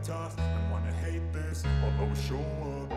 tough and wanna hate this, I'll always show up.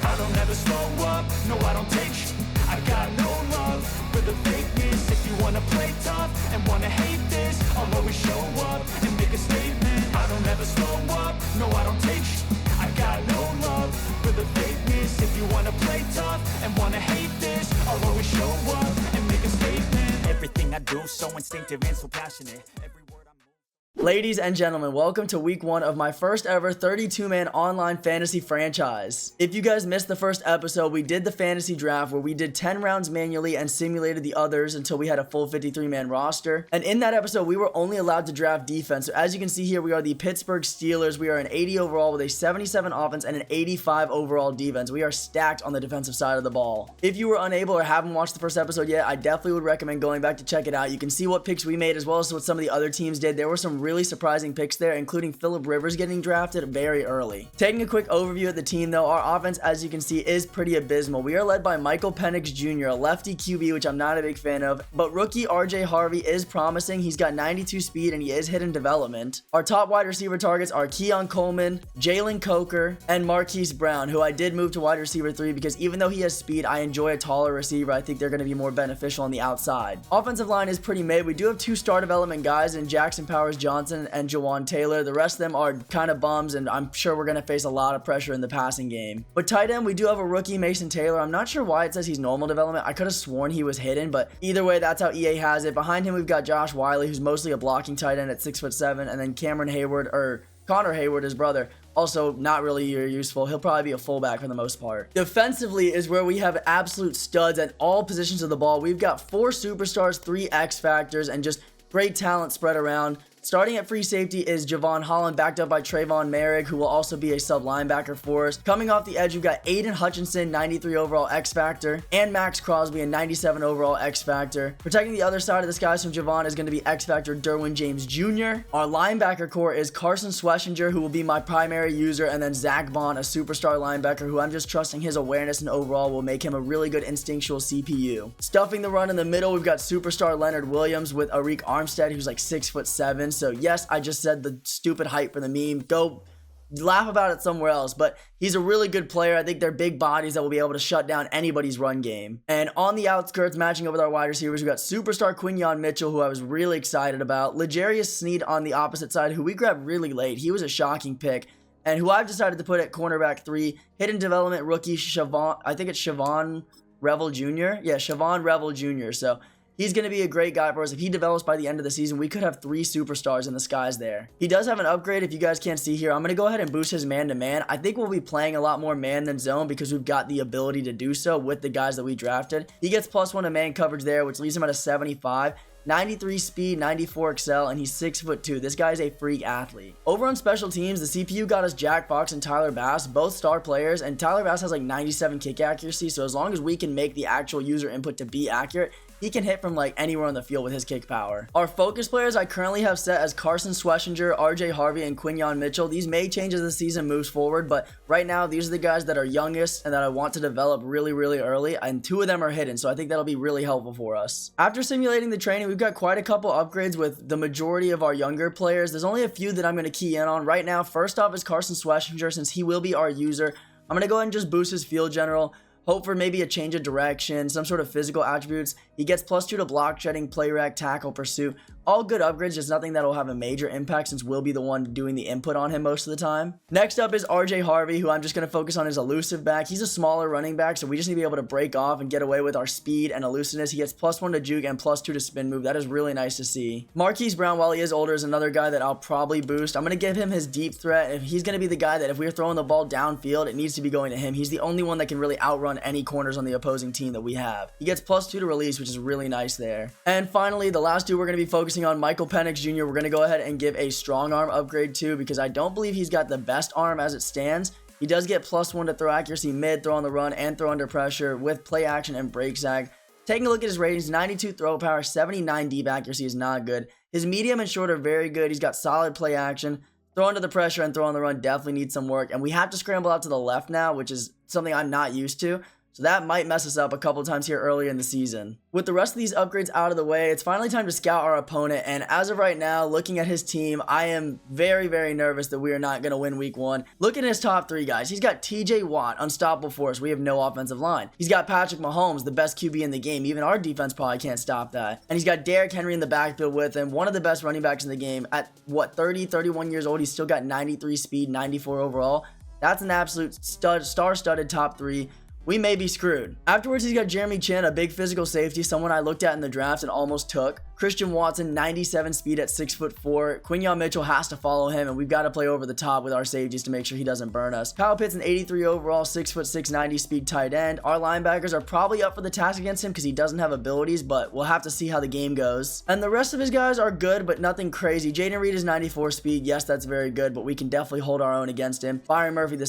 I don't ever slow up, no I don't take sh**. I got no love for the fakeness. If you wanna play tough and wanna hate this, I'll always show up and make a statement. I don't ever slow up, no I don't take sh**. I got no love for the fakeness. If you wanna play tough and wanna hate this, I'll always show up and make a statement. Everything I do so instinctive and so passionate. Every word I move. Ladies and gentlemen, welcome to week 1 of my first ever 32-man online fantasy franchise. If you guys missed the first episode, we did the fantasy draft where we did 10 rounds manually and simulated the others until we had a full 53-man roster. And in that episode, we were only allowed to draft defense. So as you can see here, we are the Pittsburgh Steelers. We are an 80 overall with a 77 offense and an 85 overall defense. We are stacked on the defensive side of the ball. If you were unable or haven't watched the first episode yet, I definitely would recommend going back to check it out. You can see what picks we made as well as what some of the other teams did. There were some really surprising picks there, including Phillip Rivers getting drafted very early. Taking a quick overview of the team though, our offense, as you can see, is pretty abysmal. We are led by Michael Penix Jr., a lefty QB, which I'm not a big fan of, but rookie RJ Harvey is promising. He's got 92 speed and he is hidden development. Our top wide receiver targets are Keon Coleman, Jalen Coker, and Marquise Brown, who I did move to wide receiver 3 because even though he has speed, I enjoy a taller receiver. I think they're going to be more beneficial on the outside. Offensive line is pretty mid. We do have 2 star development guys in Jackson Powers Johnson and Jawan Taylor. The rest of them are kind of bums, and I'm sure we're going to face a lot of pressure in the passing game. But tight end, we do have a rookie, Mason Taylor. I'm not sure why it says he's normal development. I could have sworn he was hidden, but either way, that's how EA has it. Behind him, we've got Josh Wiley, who's mostly a blocking tight end at 6'7", and then Connor Hayward, his brother, also not really useful. He'll probably be a fullback for the most part. Defensively is where we have absolute studs at all positions of the ball. We've got 4 superstars, 3 X factors, and just great talent spread around. Starting at free safety is Javon Holland, backed up by Trayvon Merrick, who will also be a sub linebacker for us. Coming off the edge, we've got Aiden Hutchinson, 93 overall X Factor, and Max Crosby, a 97 overall X Factor. Protecting the other side of the skies from Javon is going to be X Factor Derwin James Jr. Our linebacker core is Carson Schlesinger, who will be my primary user, and then Zach Bond, a superstar linebacker, who I'm just trusting his awareness and overall will make him a really good instinctual CPU. Stuffing the run in the middle, we've got superstar Leonard Williams with Arik Armstead, who's like 6'7". So yes, I just said the stupid height for the meme. Go laugh about it somewhere else, but he's a really good player. I think they're big bodies that will be able to shut down anybody's run game. And on the outskirts, matching up with our wide receivers, we've got superstar Quinyon Mitchell, who I was really excited about. L'Jarius Sneed on the opposite side, who we grabbed really late. He was a shocking pick, and who I've decided to put at cornerback 3. Hidden development rookie Siobhan Revel Jr. Yeah, Siobhan Revel Jr. So he's going to be a great guy for us. If he develops by the end of the season, we could have 3 superstars in the skies there. He does have an upgrade. If you guys can't see here, I'm going to go ahead and boost his man-to-man. I think we'll be playing a lot more man than zone because we've got the ability to do so with the guys that we drafted. He gets +1 to man coverage there, which leaves him at a 75. 93 speed, 94 excel, and he's 6'2". This guy's a freak athlete. Over on special teams, the CPU got us Jack Fox and Tyler Bass, both star players, and Tyler Bass has like 97 kick accuracy, so as long as we can make the actual user input to be accurate, he can hit from like anywhere on the field with his kick power. Our focus players I currently have set as Carson Schlesinger, RJ Harvey, and Quinyon Mitchell. These may change as the season moves forward, but right now these are the guys that are youngest and that I want to develop really early, and 2 of them are hidden, so I think that'll be really helpful for us. After simulating the training, we've got quite a couple upgrades with the majority of our younger players. There's only a few that I'm going to key in on right now. First off is Carson Schlesinger, since he will be our user. I'm going to go ahead and just boost his field general. Hope for maybe a change of direction, some sort of physical attributes. He gets +2 to block, shedding, play rec, tackle, pursuit. All good upgrades, just nothing that'll have a major impact since we'll be the one doing the input on him most of the time. Next up is RJ Harvey, who I'm just going to focus on his elusive back. He's a smaller running back, so we just need to be able to break off and get away with our speed and elusiveness. He gets +1 to juke and +2 to spin move. That is really nice to see. Marquise Brown, while he is older, is another guy that I'll probably boost. I'm going to give him his deep threat. If he's going to be the guy that if we're throwing the ball downfield, it needs to be going to him. He's the only one that can really outrun any corners on the opposing team that we have. He gets +2 to release, which is really nice there. And finally, the last 2 we're going to be focusing on, Michael Penix Jr. We're going to go ahead and give a strong arm upgrade to, because I don't believe he's got the best arm as it stands. He does get +1 to throw accuracy mid, throw on the run, and throw under pressure with play action and break sag. Taking a look at his ratings, 92 throw power, 79 deep accuracy is not good. His medium and short are very good. He's got solid play action. Throw under the pressure and throw on the run definitely needs some work. And we have to scramble out to the left now, which is something I'm not used to. So that might mess us up a couple times here earlier in the season. With the rest of these upgrades out of the way, it's finally time to scout our opponent. And as of right now, looking at his team, I am very, very nervous that we are not going to win week 1. Look at his top 3 guys. He's got TJ Watt, unstoppable force. We have no offensive line. He's got Patrick Mahomes, the best QB in the game. Even our defense probably can't stop that. And he's got Derrick Henry in the backfield with him, one of the best running backs in the game. At what, 30, 31 years old, he's still got 93 speed, 94 overall. That's an absolute star-studded top 3. We may be screwed. Afterwards, he's got Jeremy Chin, a big physical safety, someone I looked at in the draft and almost took. Christian Watson, 97 speed at 6'4". Quinyon Mitchell has to follow him, and we've got to play over the top with our safeties to make sure he doesn't burn us. Kyle Pitts, an 83 overall, 6'6", 90 speed tight end. Our linebackers are probably up for the task against him because he doesn't have abilities, but we'll have to see how the game goes. And the rest of his guys are good, but nothing crazy. Jaden Reed is 94 speed. Yes, that's very good, but we can definitely hold our own against him. Byron Murphy II,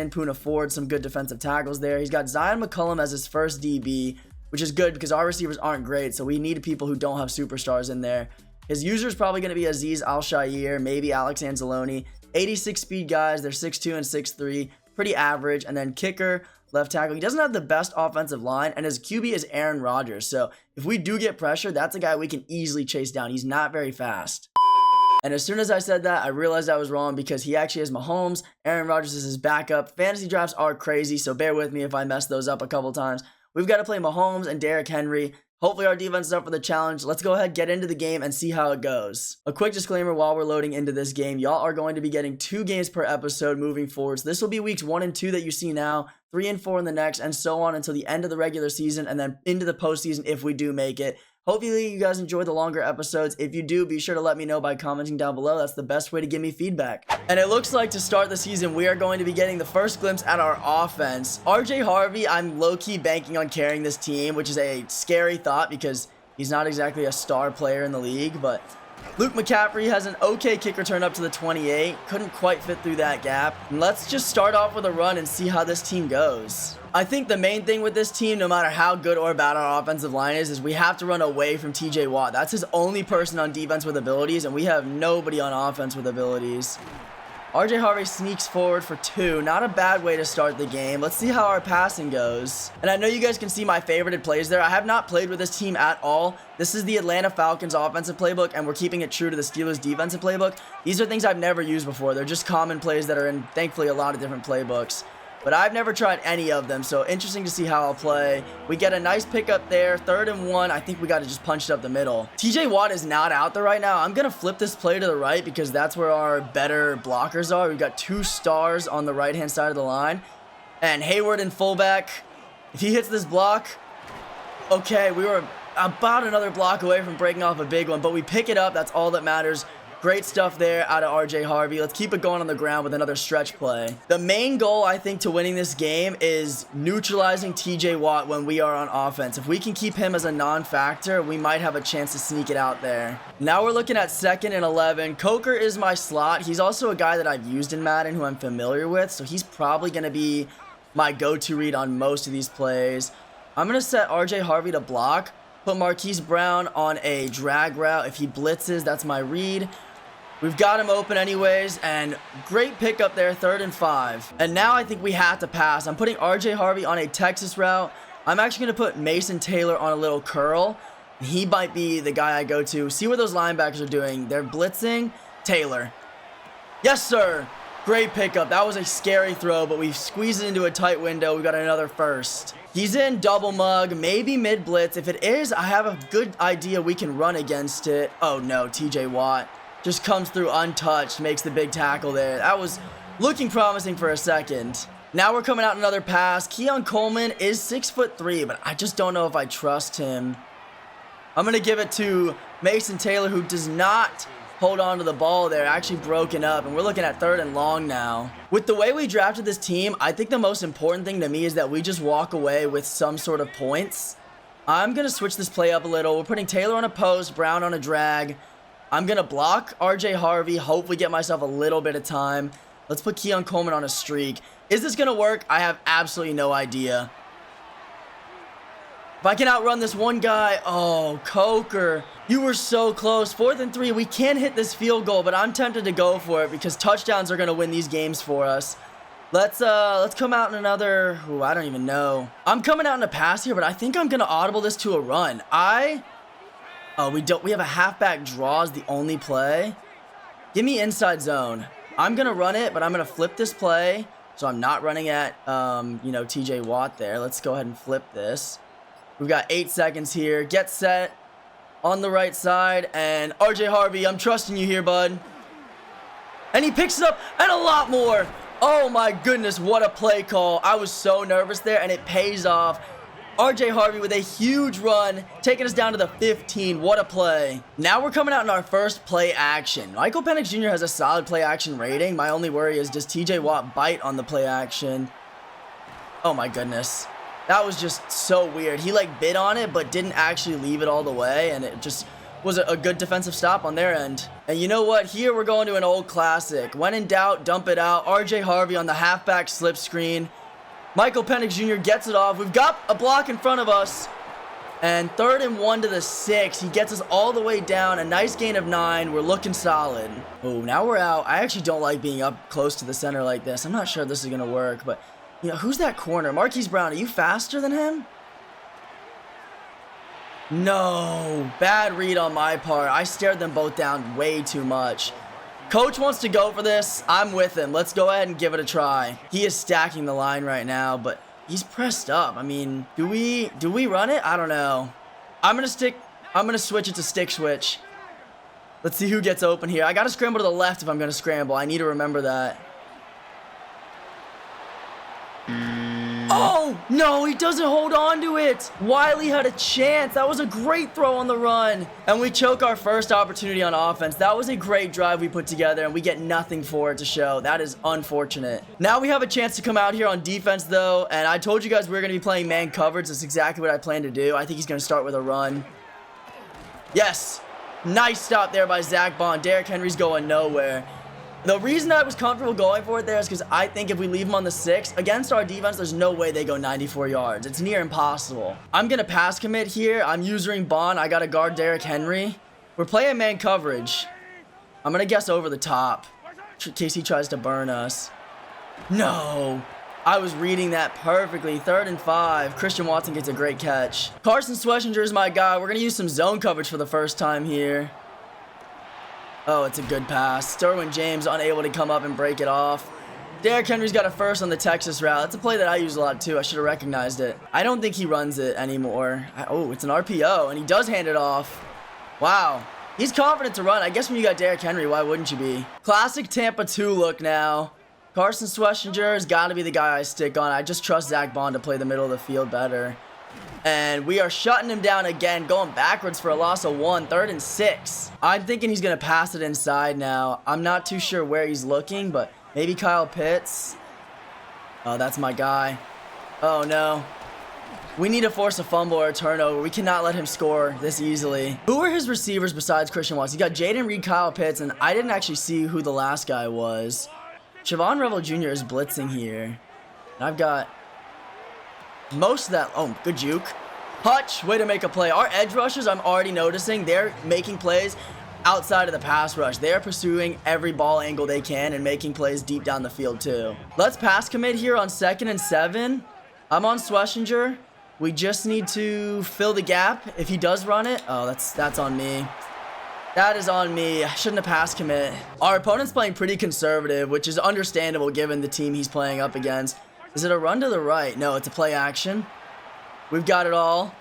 Poona Ford, some good defensive tackles there. He's got Zion McCullum as his first DB, which is good because our receivers aren't great, so we need people who don't have superstars in there. His user is probably going to be Azeez Al-Shaair, maybe Alex Anzalone. 86 speed guys, they're 6'2" and 6'3", pretty average. And then kicker, left tackle. He doesn't have the best offensive line, and his QB is Aaron Rodgers. So if we do get pressure, that's a guy we can easily chase down. He's not very fast. And as soon as I said that, I realized I was wrong because he actually has Mahomes. Aaron Rodgers is his backup. Fantasy drafts are crazy, so bear with me if I mess those up a couple times. We've got to play Mahomes and Derrick Henry. Hopefully our defense is up for the challenge. Let's go ahead, get into the game, and see how it goes. A quick disclaimer while we're loading into this game. Y'all are going to be getting 2 games per episode moving forward. So this will be weeks 1 and 2 that you see now, 3 and 4 in the next, and so on until the end of the regular season, and then into the postseason if we do make it. Hopefully you guys enjoy the longer episodes. If you do, be sure to let me know by commenting down below. That's the best way to give me feedback. And it looks like to start the season, we are going to be getting the first glimpse at our offense. RJ Harvey, I'm low-key banking on carrying this team, which is a scary thought because he's not exactly a star player in the league, but Luke McCaffrey has an okay kick return up to the 28. Couldn't quite fit through that gap. And let's just start off with a run and see how this team goes. I think the main thing with this team, no matter how good or bad our offensive line is we have to run away from TJ Watt. That's his only person on defense with abilities, and we have nobody on offense with abilities. RJ Harvey sneaks forward for 2. Not a bad way to start the game. Let's see how our passing goes. And I know you guys can see my favorited plays there. I have not played with this team at all. This is the Atlanta Falcons offensive playbook, and we're keeping it true to the Steelers defensive playbook. These are things I've never used before. They're just common plays that are in, thankfully, a lot of different playbooks. But I've never tried any of them, so interesting to see how I'll play. We get a nice pickup there, 3rd and 1. I think we got to just punch it up the middle. TJ Watt is not out there right now. I'm going to flip this play to the right because that's where our better blockers are. We've got 2 stars on the right-hand side of the line. And Hayward in fullback. If he hits this block, okay, we were about another block away from breaking off a big one, but we pick it up. That's all that matters. Great stuff there out of RJ Harvey. Let's keep it going on the ground with another stretch play. The main goal, I think, to winning this game is neutralizing TJ Watt when we are on offense. If we can keep him as a non-factor, we might have a chance to sneak it out there. Now we're looking at 2nd and 11. Coker is my slot. He's also a guy that I've used in Madden who I'm familiar with, so he's probably going to be my go-to read on most of these plays. I'm going to set RJ Harvey to block. Put Marquise Brown on a drag route. If he blitzes, that's my read. We've got him open anyways, and great pickup there, 3rd and 5. And now I think we have to pass. I'm putting RJ Harvey on a Texas route. I'm actually going to put Mason Taylor on a little curl. He might be the guy I go to. See what those linebackers are doing. They're blitzing. Taylor. Yes, sir. Great pickup. That was a scary throw, but we squeezed it into a tight window. We got another first. He's in double mug, maybe mid blitz. If it is, I have a good idea we can run against it. Oh no, TJ Watt just comes through untouched, makes the big tackle there. That was looking promising for a second. Now we're coming out another pass. Keon Coleman is 6'3", but I just don't know if I trust him. I'm going to give it to Mason Taylor, who does not hold on to the ball there, actually broken up, and we're looking at 3rd and long now. With the way we drafted this team, I think the most important thing to me is that we just walk away with some sort of points. I'm going to switch this play up a little. We're putting Taylor on a post, Brown on a drag. I'm going to block RJ Harvey, hopefully get myself a little bit of time. Let's put Keon Coleman on a streak. Is this going to work? I have absolutely no idea. If I can outrun this one guy, oh, Coker, you were so close. 4th and 3, we can hit this field goal, but I'm tempted to go for it because touchdowns are going to win these games for us. Let's come out in another, ooh, I don't even know. I'm coming out in a pass here, but I think I'm gonna audible this to a run. We have a halfback draw as the only play. Give me inside zone. I'm gonna run it, but I'm gonna flip this play. So I'm not running at, TJ Watt there. Let's go ahead and flip this. We've got 8 seconds here. Get set on the right side. And RJ Harvey, I'm trusting you here, bud. And he picks it up and a lot more. Oh my goodness, what a play call. I was so nervous there, and it pays off. RJ Harvey with a huge run, taking us down to the 15. What a play. Now we're coming out in our first play action. Michael Penix Jr. has a solid play action rating. My only worry is, does TJ Watt bite on the play action? Oh my goodness. That was just so weird. He bit on it, but didn't actually leave it all the way, and it just was a good defensive stop on their end. And you know what? Here we're going to an old classic. When in doubt, dump it out. RJ Harvey on the halfback slip screen. Michael Penix Jr. gets it off. We've got a block in front of us. And 3rd and 1 to the 6. He gets us all the way down. A nice gain of 9. We're looking solid. Oh, now we're out. I actually don't like being up close to the center like this. I'm not sure if this is going to work. But, who's that corner? Marquise Brown, are you faster than him? No. Bad read on my part. I stared them both down way too much. Coach wants to go for this. I'm with him. Let's go ahead and give it a try. He is stacking the line right now, but he's pressed up. I mean, do we run it? I don't know. I'm going to switch it to stick switch. Let's see who gets open here. I got to scramble to the left if I'm going to scramble. I need to remember that. Oh, no, he doesn't hold on to it. Wiley had a chance. That was a great throw on the run. And we choke our first opportunity on offense. That was a great drive we put together, and we get nothing for it to show. That is unfortunate. Now we have a chance to come out here on defense, though, and I told you guys we were going to be playing man coverage. That's exactly what I plan to do. I think he's going to start with a run. Yes. Nice stop there by Zach Bond. Derrick Henry's going nowhere. The reason I was comfortable going for it there is because I think if we leave him on the 6, against our defense, there's no way they go 94 yards. It's near impossible. I'm going to pass commit here. I'm using Bond. I got to guard Derrick Henry. We're playing man coverage. I'm going to guess over the top in case he tries to burn us. No. I was reading that perfectly. 3rd and 5. Christian Watson gets a great catch. Carson Schlesinger is my guy. We're going to use some zone coverage for the first time here. Oh, it's a good pass. Derwin James unable to come up and break it off. Derrick Henry's got a first on the Texas route. That's a play that I use a lot too. I should have recognized it. I don't think he runs it anymore. Oh, it's an RPO, and he does hand it off. Wow. He's confident to run. I guess when you got Derrick Henry, why wouldn't you be? Classic Tampa 2 look now. Carson Schlesinger has got to be the guy I stick on. I just trust Zach Bond to play the middle of the field better. And we are shutting him down again, going backwards for a loss of 1, 3rd and 6. I'm thinking he's going to pass it inside now. I'm not too sure where he's looking, but maybe Kyle Pitts. Oh, that's my guy. Oh, no. We need to force a fumble or a turnover. We cannot let him score this easily. Who are his receivers besides Christian Watson? You got Jaden Reed, Kyle Pitts, and I didn't actually see who the last guy was. Siobhan Revel Jr. is blitzing here. And I've got most of that. Oh, good juke. Hutch, way to make a play. Our edge rushers, I'm already noticing, they're making plays outside of the pass rush. They're pursuing every ball angle they can and making plays deep down the field too. Let's pass commit here on 2nd and 7. I'm on Schlesinger. We just need to fill the gap if he does run it. Oh, that's on me. That is on me. I shouldn't have pass commit. Our opponent's playing pretty conservative, which is understandable given the team he's playing up against. Is it a run to the right? No, it's a play action. We've got it all.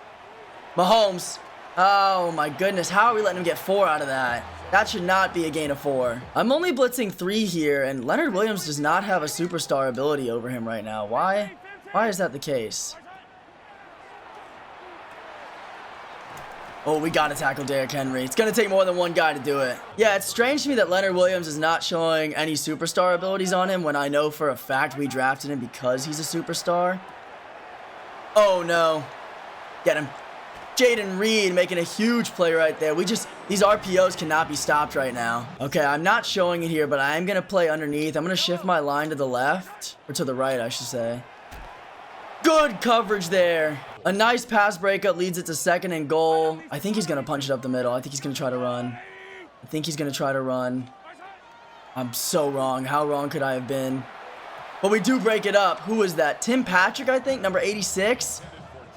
Mahomes. Oh my goodness. How are we letting him get 4 out of that? That should not be a gain of 4. I'm only blitzing 3 here, and Leonard Williams does not have a superstar ability over him right now. Why? Why is that the case? Oh, we got to tackle Derrick Henry. It's going to take more than one guy to do it. Yeah, it's strange to me that Leonard Williams is not showing any superstar abilities on him when I know for a fact we drafted him because he's a superstar. Oh, no. Get him. Jaden Reed making a huge play right there. These RPOs cannot be stopped right now. Okay, I'm not showing it here, but I am going to play underneath. I'm going to shift my line to the left, or to the right, I should say. Good coverage there. A nice pass breakup leads it to 2nd and goal. I think he's going to punch it up the middle. I think he's going to try to run. I'm so wrong. How wrong could I have been? But we do break it up. Who was that? Tim Patrick, I think, number 86.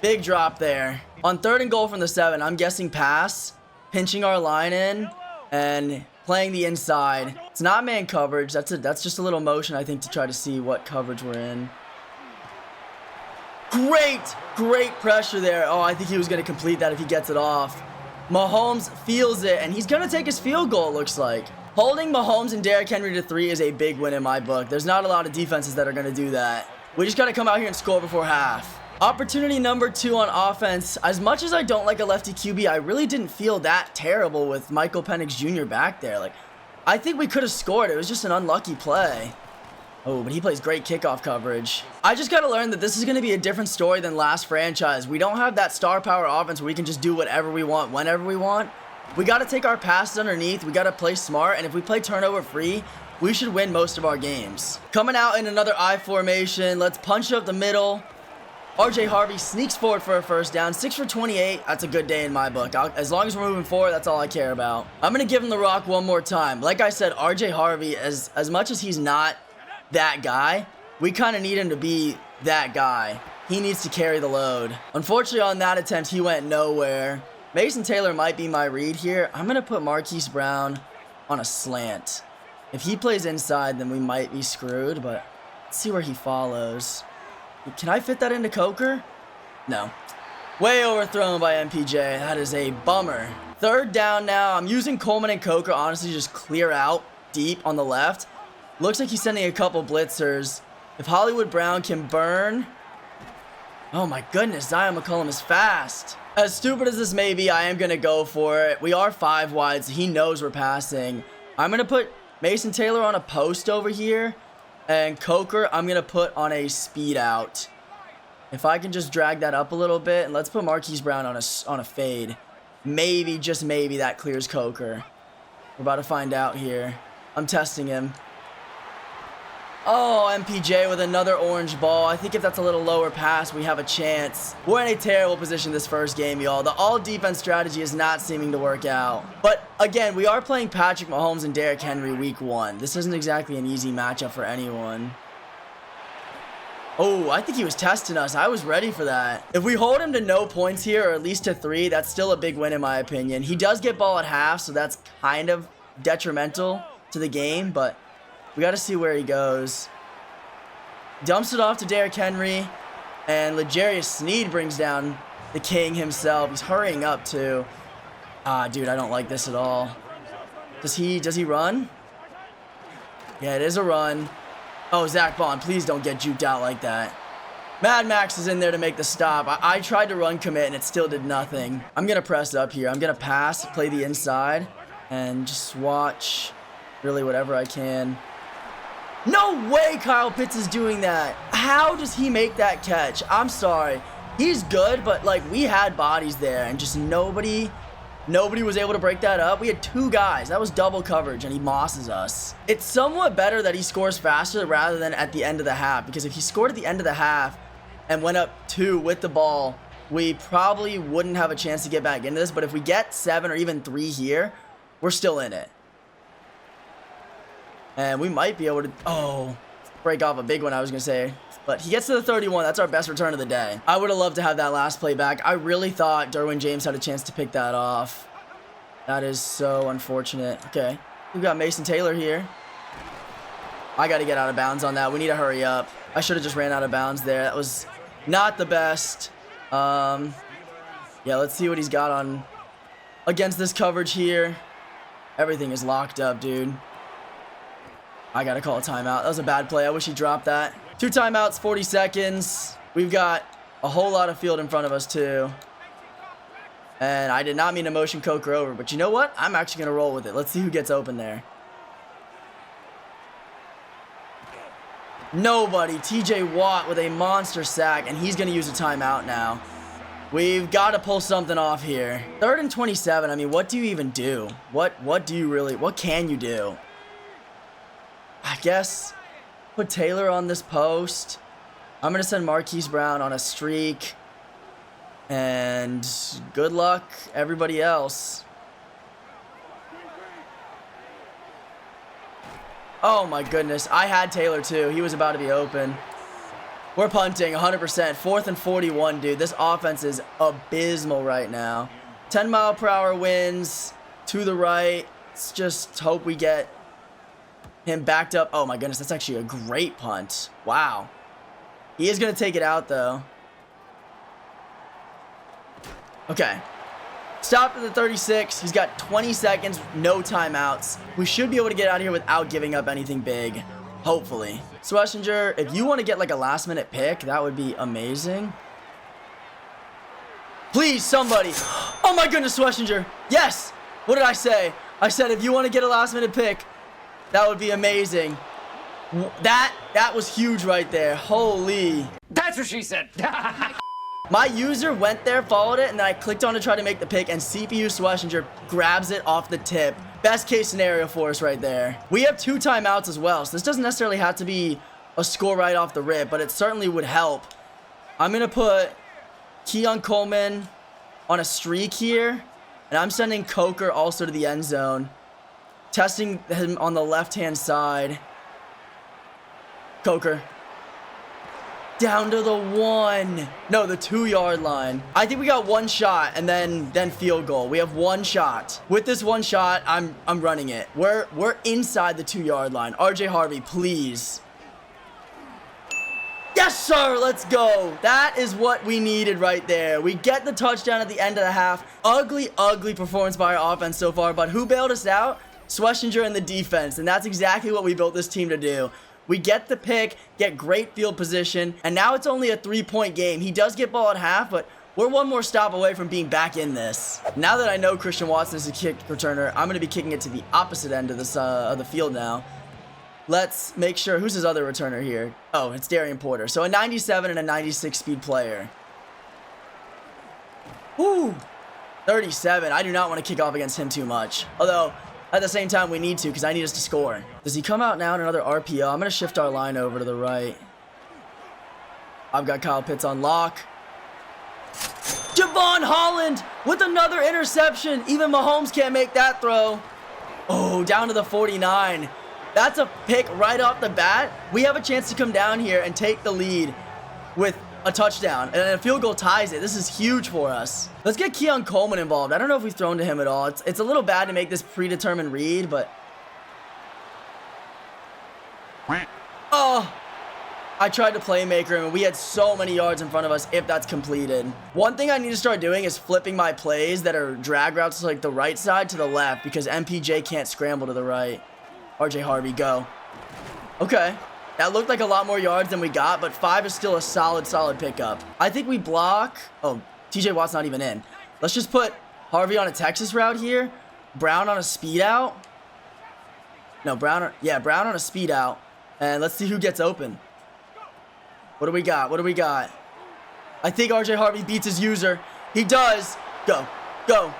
Big drop there. On 3rd and goal from the 7, I'm guessing pass. Pinching our line in and playing the inside. It's not man coverage. That's just a little motion, I think, to try to see what coverage we're in. Great pressure there. Oh, I think he was going to complete that if he gets it off. Mahomes feels it, and he's going to take his field goal, it looks like. Holding Mahomes and Derrick Henry to 3 is a big win in my book. There's not a lot of defenses that are going to do that. We just got to come out here and score before half. Opportunity number 2 on offense. As much as I don't like a lefty QB, I really didn't feel that terrible with Michael Penix Jr. back there. Like, I think we could have scored. It was just an unlucky play. Oh, but he plays great kickoff coverage. I just got to learn that this is going to be a different story than last franchise. We don't have that star power offense where we can just do whatever we want, whenever we want. We got to take our passes underneath. We got to play smart. And if we play turnover free, we should win most of our games. Coming out in another I formation. Let's punch up the middle. RJ Harvey sneaks forward for a first down. 6 for 28. That's a good day in my book. As long as we're moving forward, that's all I care about. I'm going to give him the rock one more time. Like I said, RJ Harvey, as much as he's not that guy, we kind of need him to be that guy. He needs to carry the load. Unfortunately, on that attempt, he went nowhere. Mason Taylor might be my read here. I'm going to put Marquise Brown on a slant. If he plays inside, then we might be screwed, but let's see where he follows. Can I fit that into Coker? No. Way overthrown by MPJ. That is a bummer. 3rd down now. I'm using Coleman and Coker, honestly, just clear out deep on the left. Looks like he's sending a couple blitzers. If Hollywood Brown can burn... Oh my goodness, Zion McCollum is fast. As stupid as this may be, I am going to go for it. We are 5 wide, so he knows we're passing. I'm going to put Mason Taylor on a post over here. And Coker, I'm going to put on a speed out. If I can just drag that up a little bit. And let's put Marquise Brown on a fade. Maybe, just maybe, that clears Coker. We're about to find out here. I'm testing him. Oh, MPJ with another orange ball. I think if that's a little lower pass, we have a chance. We're in a terrible position this first game, y'all. The all-defense strategy is not seeming to work out. But, again, we are playing Patrick Mahomes and Derrick Henry week 1. This isn't exactly an easy matchup for anyone. Oh, I think he was testing us. I was ready for that. If we hold him to no points here, or at least to 3, that's still a big win in my opinion. He does get ball at half, so that's kind of detrimental to the game, but... we got to see where he goes. Dumps it off to Derrick Henry. And L'Jarius Sneed brings down the king himself. He's hurrying up, too. Ah, dude, I don't like this at all. Does he run? Yeah, it is a run. Oh, Zach Bond, please don't get juked out like that. Mad Max is in there to make the stop. I tried to run commit, and it still did nothing. I'm going to press up here. I'm going to pass, play the inside, and just watch really whatever I can. No way Kyle Pitts is doing that. How does he make that catch? I'm sorry. He's good, but like we had bodies there and just nobody was able to break that up. We had 2 guys. That was double coverage and he mosses us. It's somewhat better that he scores faster rather than at the end of the half, because if he scored at the end of the half and went up 2 with the ball, we probably wouldn't have a chance to get back into this. But if we get 7 or even 3 here, we're still in it. And we might be able to, break off a big one, I was going to say. But he gets to the 31. That's our best return of the day. I would have loved to have that last play back. I really thought Derwin James had a chance to pick that off. That is so unfortunate. Okay. We've got Mason Taylor here. I got to get out of bounds on that. We need to hurry up. I should have just ran out of bounds there. That was not the best. Yeah, let's see what he's got on against this coverage here. Everything is locked up, dude. I gotta call a timeout. That was a bad play. I wish he dropped that. 2 timeouts, 40 seconds. We've got a whole lot of field in front of us, too. And I did not mean to motion Coker over, but you know what? I'm actually gonna roll with it. Let's see who gets open there. Nobody. TJ Watt with a monster sack, and he's gonna use a timeout now. We've got to pull something off here. 3rd and 27. I mean, what do you even do? What can you do? I guess put Taylor on this post. I'm going to send Marquise Brown on a streak. And good luck, everybody else. Oh my goodness. I had Taylor too. He was about to be open. We're punting 100%. 4th and 41, dude. This offense is abysmal right now. 10-mile-per-hour winds to the right. Let's just hope we get him backed up. Oh my goodness, that's actually a great punt. Wow. He is going to take it out though. Okay. Stopped at the 36. He's got 20 seconds, no timeouts. We should be able to get out of here without giving up anything big. Hopefully. Schlesinger, if you want to get like a last-minute pick, that would be amazing. Please, somebody. Oh my goodness, Schlesinger. Yes. What did I say? I said if you want to get a last-minute pick, that would be amazing. That was huge right there. Holy. That's what she said. My user went there, followed it, and then I clicked on to try to make the pick, and CPU Schlesinger grabs it off the tip. Best case scenario for us right there. We have 2 timeouts as well, so this doesn't necessarily have to be a score right off the rip, but it certainly would help. I'm going to put Keon Coleman on a streak here, and I'm sending Coker also to the end zone. Testing him on the left-hand side. Coker. Down to the 1. No, the 2-yard line. I think we got 1 shot and then field goal. We have 1 shot. With this 1 shot, I'm running it. We're inside the 2-yard line. RJ Harvey, please. Yes, sir. Let's go. That is what we needed right there. We get the touchdown at the end of the half. Ugly, ugly performance by our offense so far, but who bailed us out? Schlesinger and the defense, and that's exactly what we built this team to do. We get the pick, get great field position, and now it's only a 3-point game. He does get ball at half, but we're 1 more stop away from being back in this. Now that I know Christian Watson is a kick returner, I'm going to be kicking it to the opposite end of this of the field now. Let's make sure. Who's his other returner here? Oh, it's Darian Porter. So a 97 and a 96 speed player. Woo! 37. I do not want to kick off against him too much. Although, at the same time, we need to because I need us to score. Does he come out now in another RPO? I'm going to shift our line over to the right. I've got Kyle Pitts on lock. Javon Holland with another interception. Even Mahomes can't make that throw. Oh, down to the 49. That's a pick right off the bat. We have a chance to come down here and take the lead with a touchdown. And a field goal ties it. This is huge for us. Let's get Keon Coleman involved. I don't know if we've thrown to him at all. It's a little bad to make this predetermined read, but... Oh, I tried to playmaker him, and we had so many yards in front of us if that's completed. One thing I need to start doing is flipping my plays that are drag routes to like the right side to the left because MPJ can't scramble to the right. RJ Harvey, go. Okay. That looked like a lot more yards than we got, but 5 is still a solid pickup. I think we block... Oh, TJ Watt's not even in. Let's just put Harvey on a Texas route here. Brown on a speed out. No, Brown... Yeah, Brown on a speed out. And let's see who gets open. What do we got? What do we got? I think RJ Harvey beats his user. He does. Go. Go.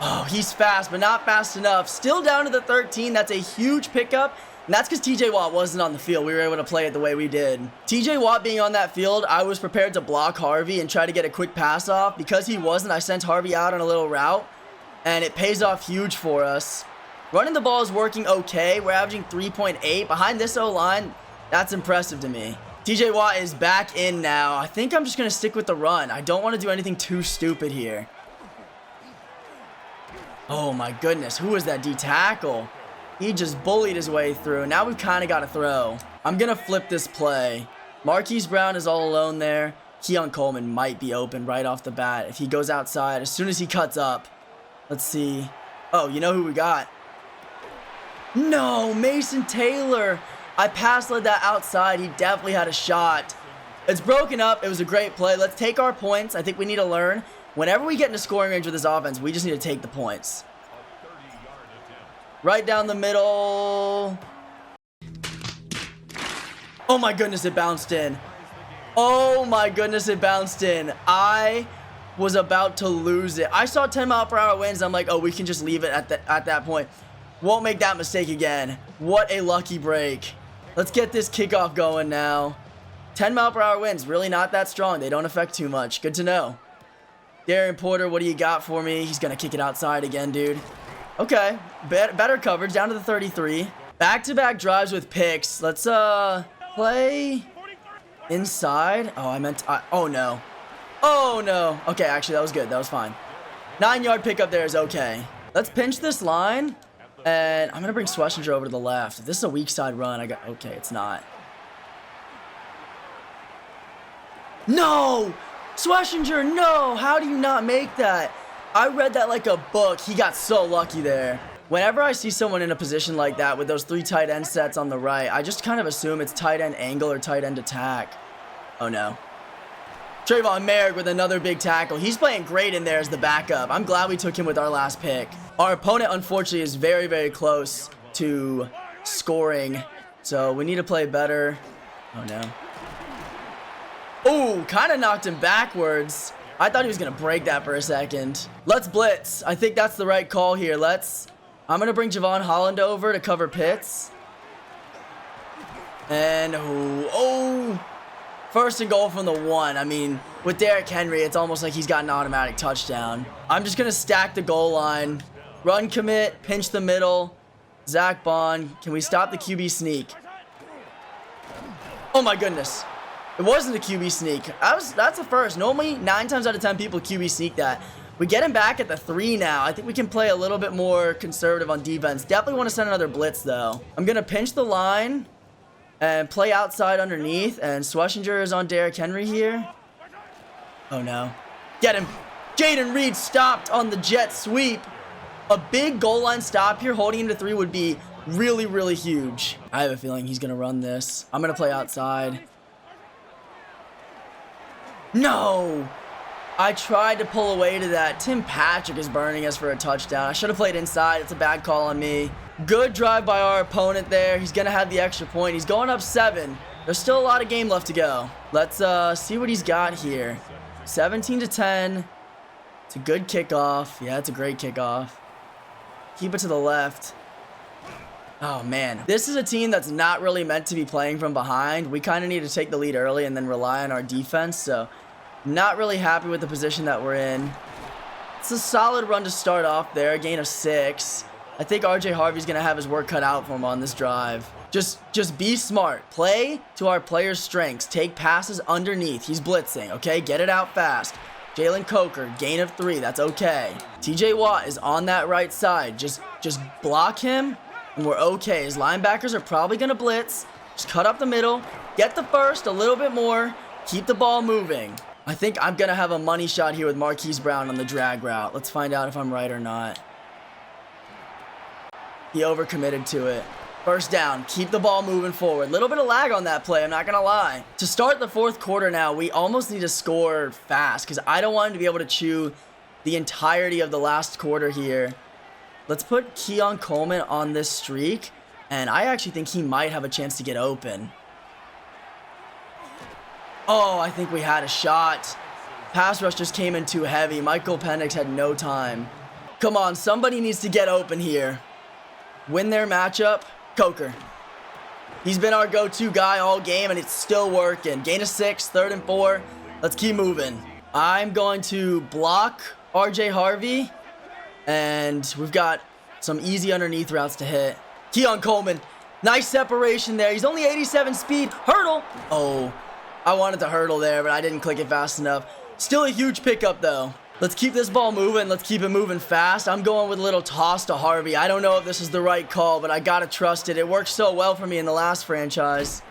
Oh, he's fast, but not fast enough. Still down to the 13. That's a huge pickup. And that's because TJ Watt wasn't on the field. We were able to play it the way we did. TJ Watt being on that field, I was prepared to block Harvey and try to get a quick pass off. Because he wasn't, I sent Harvey out on a little route. And it pays off huge for us. Running the ball is working okay. We're averaging 3.8. Behind this O-line, that's impressive to me. TJ Watt is back in now. I think I'm just going to stick with the run. I don't want to do anything too stupid here. Oh my goodness, who was that D tackle? He just bullied his way through. Now we've kind of got to throw. I'm going to flip this play. Marquise Brown is all alone there. Keon Coleman might be open right off the bat if he goes outside as soon as he cuts up. Let's see. Oh, you know who we got? No, Mason Taylor. I pass-led that outside. He definitely had a shot. It's broken up. It was a great play. Let's take our points. I think we need to learn. Whenever we get into scoring range with this offense, we just need to take the points. Right down the middle. Oh my goodness, it bounced in. Oh my goodness, it bounced in. I was about to lose it. I saw 10-mile-per-hour winds. I'm like, oh, we can just leave it at that point. Won't make that mistake again. What a lucky break. Let's get this kickoff going now. 10-mile-per-hour winds, really not that strong. They don't affect too much. Good to know. Darian Porter, what do you got for me? He's going to kick it outside again, dude. Okay, better coverage, down to the 33. Back-to-back drives with picks. Let's play inside. Oh, I meant oh no. Oh no. Okay, actually that was good. That was fine. 9-yard pickup there is okay. Let's pinch this line. And I'm gonna bring Schlesinger over to the left. If this is a weak side run, okay, it's not. No! Schlesinger, no! How do you not make that? I read that like a book. He got so lucky there. Whenever I see someone in a position like that with those 3 tight end sets on the right, I just kind of assume it's tight end angle or tight end attack. Oh no. Trayvon Merrick with another big tackle. He's playing great in there as the backup. I'm glad we took him with our last pick. Our opponent, unfortunately, is very, very close to scoring. So we need to play better. Oh no. Ooh, kind of knocked him backwards. I thought he was going to break that for a second. Let's blitz. I think that's the right call here. I'm going to bring Javon Holland over to cover Pitts. And, oh, first and goal from the 1. I mean, with Derrick Henry, it's almost like he's got an automatic touchdown. I'm just going to stack the goal line. Run commit, pinch the middle. Zach Bond. Can we stop the QB sneak? Oh my goodness. It wasn't a QB sneak. That's a first. Normally, 9 times out of 10 people QB sneak that. We get him back at the 3 now. I think we can play a little bit more conservative on defense. Definitely want to send another blitz, though. I'm going to pinch the line and play outside underneath. And Schlesinger is on Derrick Henry here. Oh, no. Get him. Jaden Reed stopped on the jet sweep. A big goal line stop here, holding him to 3 would be really, really huge. I have a feeling he's going to run this. I'm going to play outside. No! I tried to pull away to that. Tim Patrick is burning us for a touchdown. I should have played inside. It's a bad call on me. Good drive by our opponent there. He's going to have the extra point. He's going up 7. There's still a lot of game left to go. Let's see what he's got here. 17-10. It's a good kickoff. Yeah, it's a great kickoff. Keep it to the left. Oh, man. This is a team that's not really meant to be playing from behind. We kind of need to take the lead early and then rely on our defense. So, not really happy with the position that we're in. It's a solid run to start off there. A gain of 6. I think RJ Harvey's going to have his work cut out for him on this drive. Just be smart. Play to our players' strengths. Take passes underneath. He's blitzing, okay? Get it out fast. Jalen Coker, gain of 3. That's okay. TJ Watt is on that right side. Just block him, and we're okay. His linebackers are probably going to blitz. Just cut up the middle. Get the first a little bit more. Keep the ball moving. I think I'm going to have a money shot here with Marquise Brown on the drag route. Let's find out if I'm right or not. He overcommitted to it. First down. Keep the ball moving forward. Little bit of lag on that play, I'm not going to lie. To start the 4th quarter now, we almost need to score fast because I don't want him to be able to chew the entirety of the last quarter here. Let's put Keon Coleman on this streak, and I actually think he might have a chance to get open. Oh, I think we had a shot. Pass rush just came in too heavy. Michael Penix had no time. Come on, somebody needs to get open here. Win their matchup. Coker. He's been our go-to guy all game, and it's still working. Gain of 6, 3rd and 4. Let's keep moving. I'm going to block RJ Harvey, and we've got some easy underneath routes to hit. Keon Coleman. Nice separation there. He's only 87 speed. Hurdle. Oh, I wanted to hurdle there, but I didn't click it fast enough. Still a huge pickup, though. Let's keep this ball moving. Let's keep it moving fast. I'm going with a little toss to Harvey. I don't know if this is the right call, but I gotta trust it. It worked so well for me in the last franchise.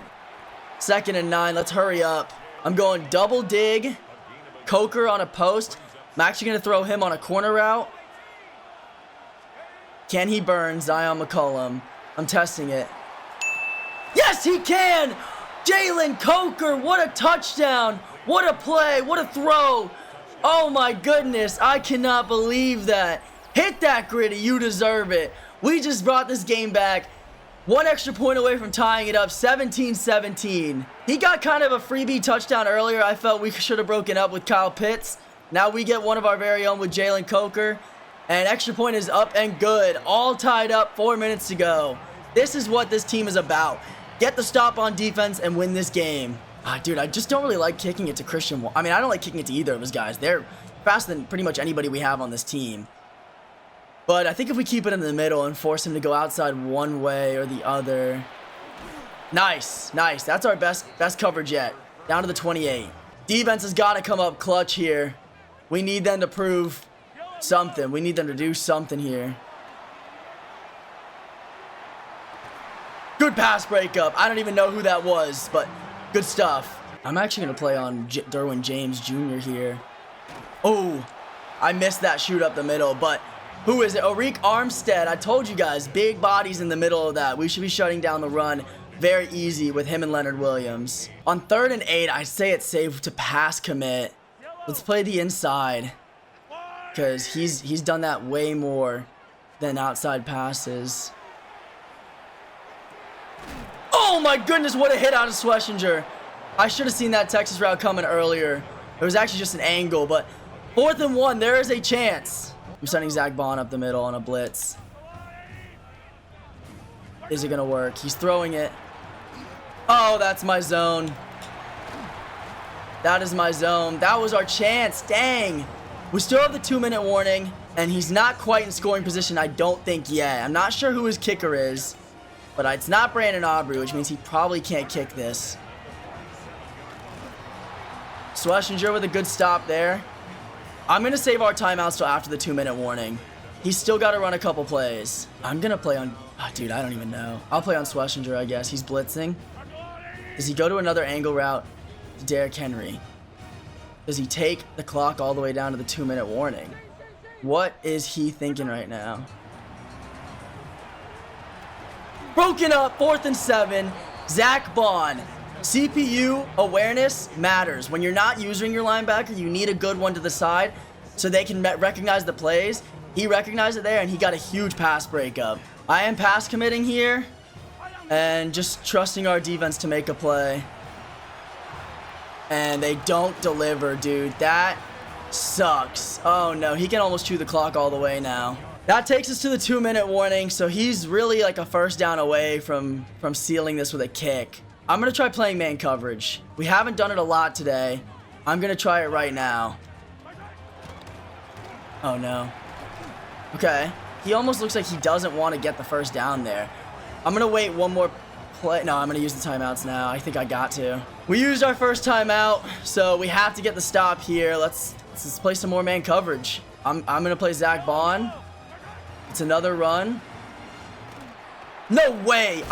2nd and 9. Let's hurry up. I'm going double dig. Coker on a post. I'm actually going to throw him on a corner route. Can he burn Zion McCollum? I'm testing it. Yes, he can! Jalen Coker, what a touchdown! What a play, what a throw! Oh my goodness, I cannot believe that. Hit that, Gritty, you deserve it. We just brought this game back. 1 extra point away from tying it up, 17-17. He got kind of a freebie touchdown earlier. I felt we should have broken up with Kyle Pitts. Now we get one of our very own with Jalen Coker. And extra point is up and good. All tied up, 4 minutes to go. This is what this team is about. Get the stop on defense and win this game. Dude, I just don't really like kicking it to Christian. I mean, I don't like kicking it to either of those guys. They're faster than pretty much anybody we have on this team. But I think if we keep it in the middle and force him to go outside one way or the other. Nice, nice. That's our best coverage yet. Down to the 28. Defense has got to come up clutch here. We need them to prove something. We need them to do something here. Good pass breakup. I don't even know who that was, but good stuff. I'm actually going to play on Derwin James Jr. here. Oh, I missed that shoot up the middle, but who is it? Arik Armstead. I told you guys, big bodies in the middle of that. We should be shutting down the run very easy with him and Leonard Williams. On 3rd and 8, I say it's safe to pass commit. Let's play the inside because he's done that way more than outside passes. Oh my goodness, what a hit out of Schlesinger. I should have seen that Texas route coming earlier. It was actually just an angle, but 4th and 1, there is a chance. I'm sending Zach Bond up the middle on a blitz. Is it going to work? He's throwing it. Oh, that's my zone. That is my zone. That was our chance. Dang. We still have the 2-minute warning, and he's not quite in scoring position, I don't think yet. I'm not sure who his kicker is, but it's not Brandon Aubrey, which means he probably can't kick this. Schlesinger with a good stop there. I'm going to save our timeouts till after the 2-minute warning. He's still got to run a couple plays. I'm going to play on... Oh, dude, I don't even know. I'll play on Schlesinger, I guess. He's blitzing. Does he go to another angle route to Derrick Henry? Does he take the clock all the way down to the 2-minute warning? What is he thinking right now? Broken up, 4th and 7. Zach Bond. CPU awareness matters. When you're not using your linebacker, you need a good one to the side so they can recognize the plays. He recognized it there, and he got a huge pass breakup. I am pass committing here and just trusting our defense to make a play. And they don't deliver, dude. That sucks. Oh, no. He can almost chew the clock all the way now. That takes us to the 2-minute warning, so he's really like a first down away from sealing this with a kick. I'm going to try playing man coverage. We haven't done it a lot today. I'm going to try it right now. Oh, no. Okay. He almost looks like he doesn't want to get the first down there. I'm going to wait one more play. No, I'm going to use the timeouts now. I think I got to. We used our first timeout, so we have to get the stop here. Let's play some more man coverage. I'm going to play Zach Bond. It's another run. No way.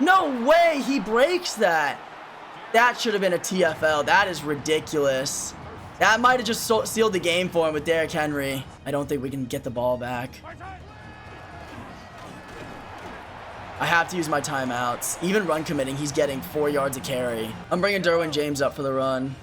No way he breaks that. That should have been a TFL. That is ridiculous. That might have just sealed the game for him with Derrick Henry. I don't think we can get the ball back. I have to use my timeouts. Even run committing, he's getting 4 yards a carry. I'm bringing Derwin James up for the run.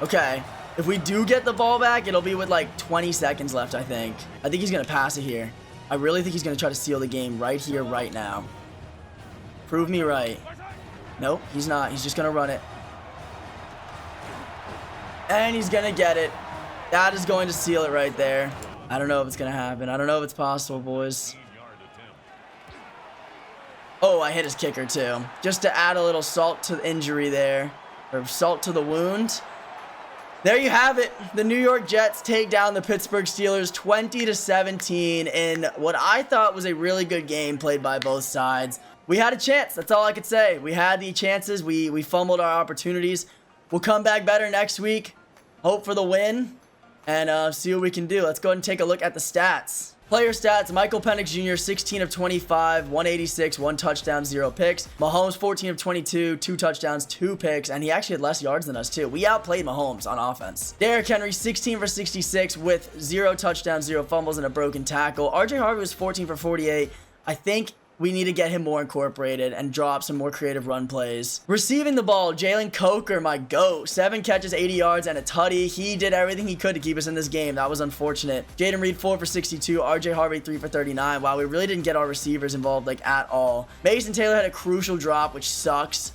Okay. If we do get the ball back, it'll be with like 20 seconds left, I think. I think he's going to pass it here. I really think he's going to try to seal the game right here, right now. Prove me right. Nope, he's not. He's just going to run it. And he's going to get it. That is going to seal it right there. I don't know if it's going to happen. I don't know if it's possible, boys. Oh, I hit his kicker too. Just to add a little salt to the injury there. Or salt to the wound. There you have it. The New York Jets take down the Pittsburgh Steelers 20-17 in what I thought was a really good game played by both sides. We had a chance. That's all I could say. We had the chances. We fumbled our opportunities. We'll come back better next week. Hope for the win. And see what we can do. Let's go ahead and take a look at the stats. Player stats, Michael Penix Jr., 16 of 25, 186, 1 touchdown, 0 picks. Mahomes, 14 of 22, 2 touchdowns, 2 picks, and he actually had less yards than us, too. We outplayed Mahomes on offense. Derrick Henry, 16 for 66 with 0 touchdowns, 0 fumbles, and a broken tackle. RJ Harvey was 14 for 48. I think we need to get him more incorporated and draw up some more creative run plays. Receiving the ball, Jalen Coker, my GOAT. 7 catches, 80 yards, and a tutty. He did everything he could to keep us in this game. That was unfortunate. Jaden Reed, 4 for 62. RJ Harvey, 3 for 39. Wow, we really didn't get our receivers involved, like, at all. Mason Taylor had a crucial drop, which sucks.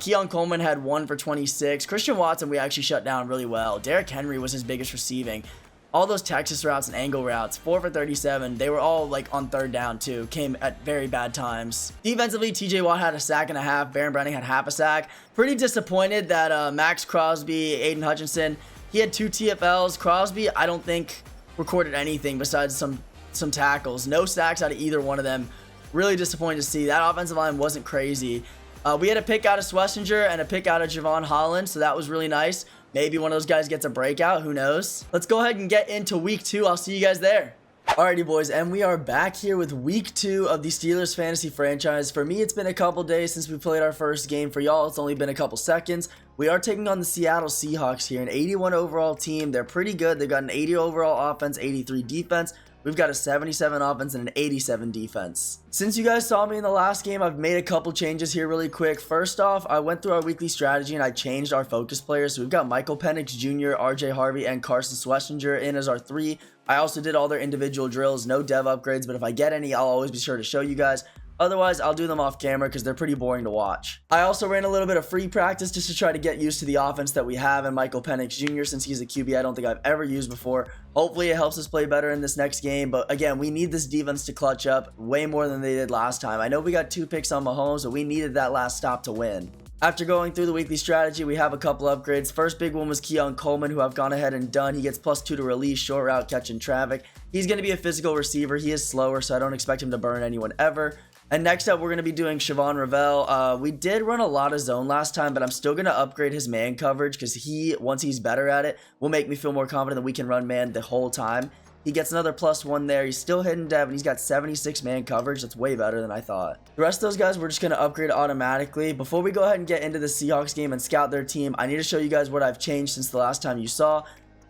Keon Coleman had 1 for 26. Christian Watson, we actually shut down really well. Derrick Henry was his biggest receiving. All those Texas routes and angle routes, 4 for 37. They were all like on 3rd down too. Came at very bad times. Defensively, TJ Watt had a sack and a half. Baron Browning had half a sack. Pretty disappointed that Max Crosby, Aiden Hutchinson He had 2 TFLs. Crosby, I don't think recorded anything besides some tackles. No sacks out of either one of them. Really disappointed to see. That offensive line wasn't crazy. We had a pick out of Schlesinger and a pick out of Javon Holland, so that was really nice. Maybe one of those guys gets a breakout. Who knows? Let's go ahead and get into week 2. I'll see you guys there. Alrighty, boys, and we are back here with week 2 of the Steelers fantasy franchise. For me, it's been a couple days since we played our first game. For y'all, it's only been a couple seconds. We are taking on the Seattle Seahawks here, an 81 overall team. They're pretty good. They've got an 80 overall offense, 83 defense. We've got a 77 offense and an 87 defense. Since you guys saw me in the last game, I've made a couple changes here really quick. First off, I went through our weekly strategy and I changed our focus players. So we've got Michael Penix Jr., RJ Harvey, and Carson Schlesinger in as our 3. I also did all their individual drills, no dev upgrades, but if I get any, I'll always be sure to show you guys. Otherwise, I'll do them off camera because they're pretty boring to watch. I also ran a little bit of free practice just to try to get used to the offense that we have and Michael Penix Jr. since he's a QB I don't think I've ever used before. Hopefully, it helps us play better in this next game. But again, we need this defense to clutch up way more than they did last time. I know we got 2 picks on Mahomes, but we needed that last stop to win. After going through the weekly strategy, we have a couple upgrades. First big one was Keon Coleman, who I've gone ahead and done. He gets +2 to release, short route, catch in traffic. He's going to be a physical receiver. He is slower, so I don't expect him to burn anyone ever. And next up, we're going to be doing Siobhan Ravel. We did run a lot of zone last time, but I'm still going to upgrade his man coverage because once he's better at it, will make me feel more confident that we can run man the whole time. He gets another +1 there. He's still hidden dev, and he's got 76 man coverage. That's way better than I thought. The rest of those guys, we're just going to upgrade automatically. Before we go ahead and get into the Seahawks game and scout their team, I need to show you guys what I've changed since the last time you saw.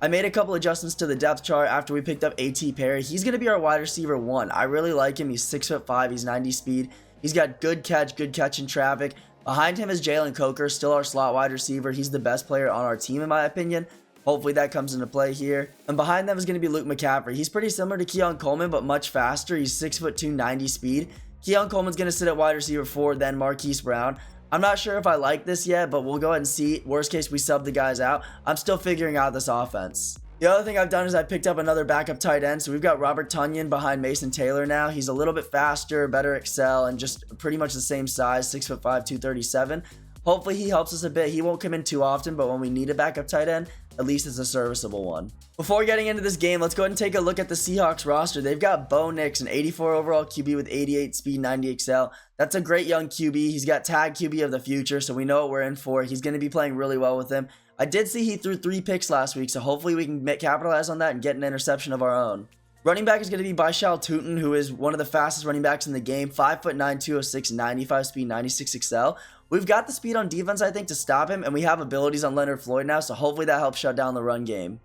I made a couple adjustments to the depth chart after we picked up A.T. Perry. He's going to be our wide receiver 1. I really like him. He's 6'5". He's 90 speed. He's got good catch in traffic. Behind him is Jalen Coker, still our slot wide receiver. He's the best player on our team in my opinion. Hopefully that comes into play here. And behind them is going to be Luke McCaffrey. He's pretty similar to Keon Coleman, but much faster. He's 6'2", 90 speed. Keon Coleman's going to sit at wide receiver 4, then Marquise Brown. I'm not sure if I like this yet, but we'll go ahead and see. Worst case, we sub the guys out. I'm still figuring out this offense. The other thing I've done is I picked up another backup tight end. So we've got Robert Tonyan behind Mason Taylor now. He's a little bit faster, better excel, and just pretty much the same size, 6'5", 237. Hopefully he helps us a bit. He won't come in too often, but when we need a backup tight end, at least it's a serviceable one. Before getting into this game, let's go ahead and take a look at the Seahawks roster. They've got Bo Nix, an 84 overall QB with 88 speed, 90 excel. That's a great young QB. He's got tag QB of the future, so we know what we're in for. He's going to be playing really well with him. I did see he threw 3 picks last week, so hopefully we can capitalize on that and get an interception of our own. Running back is going to be Baishal Tootin, who is one of the fastest running backs in the game. 5'9", 206, 95 speed, 96 excel. We've got the speed on defense, I think, to stop him, and we have abilities on Leonard Floyd now, so hopefully that helps shut down the run game.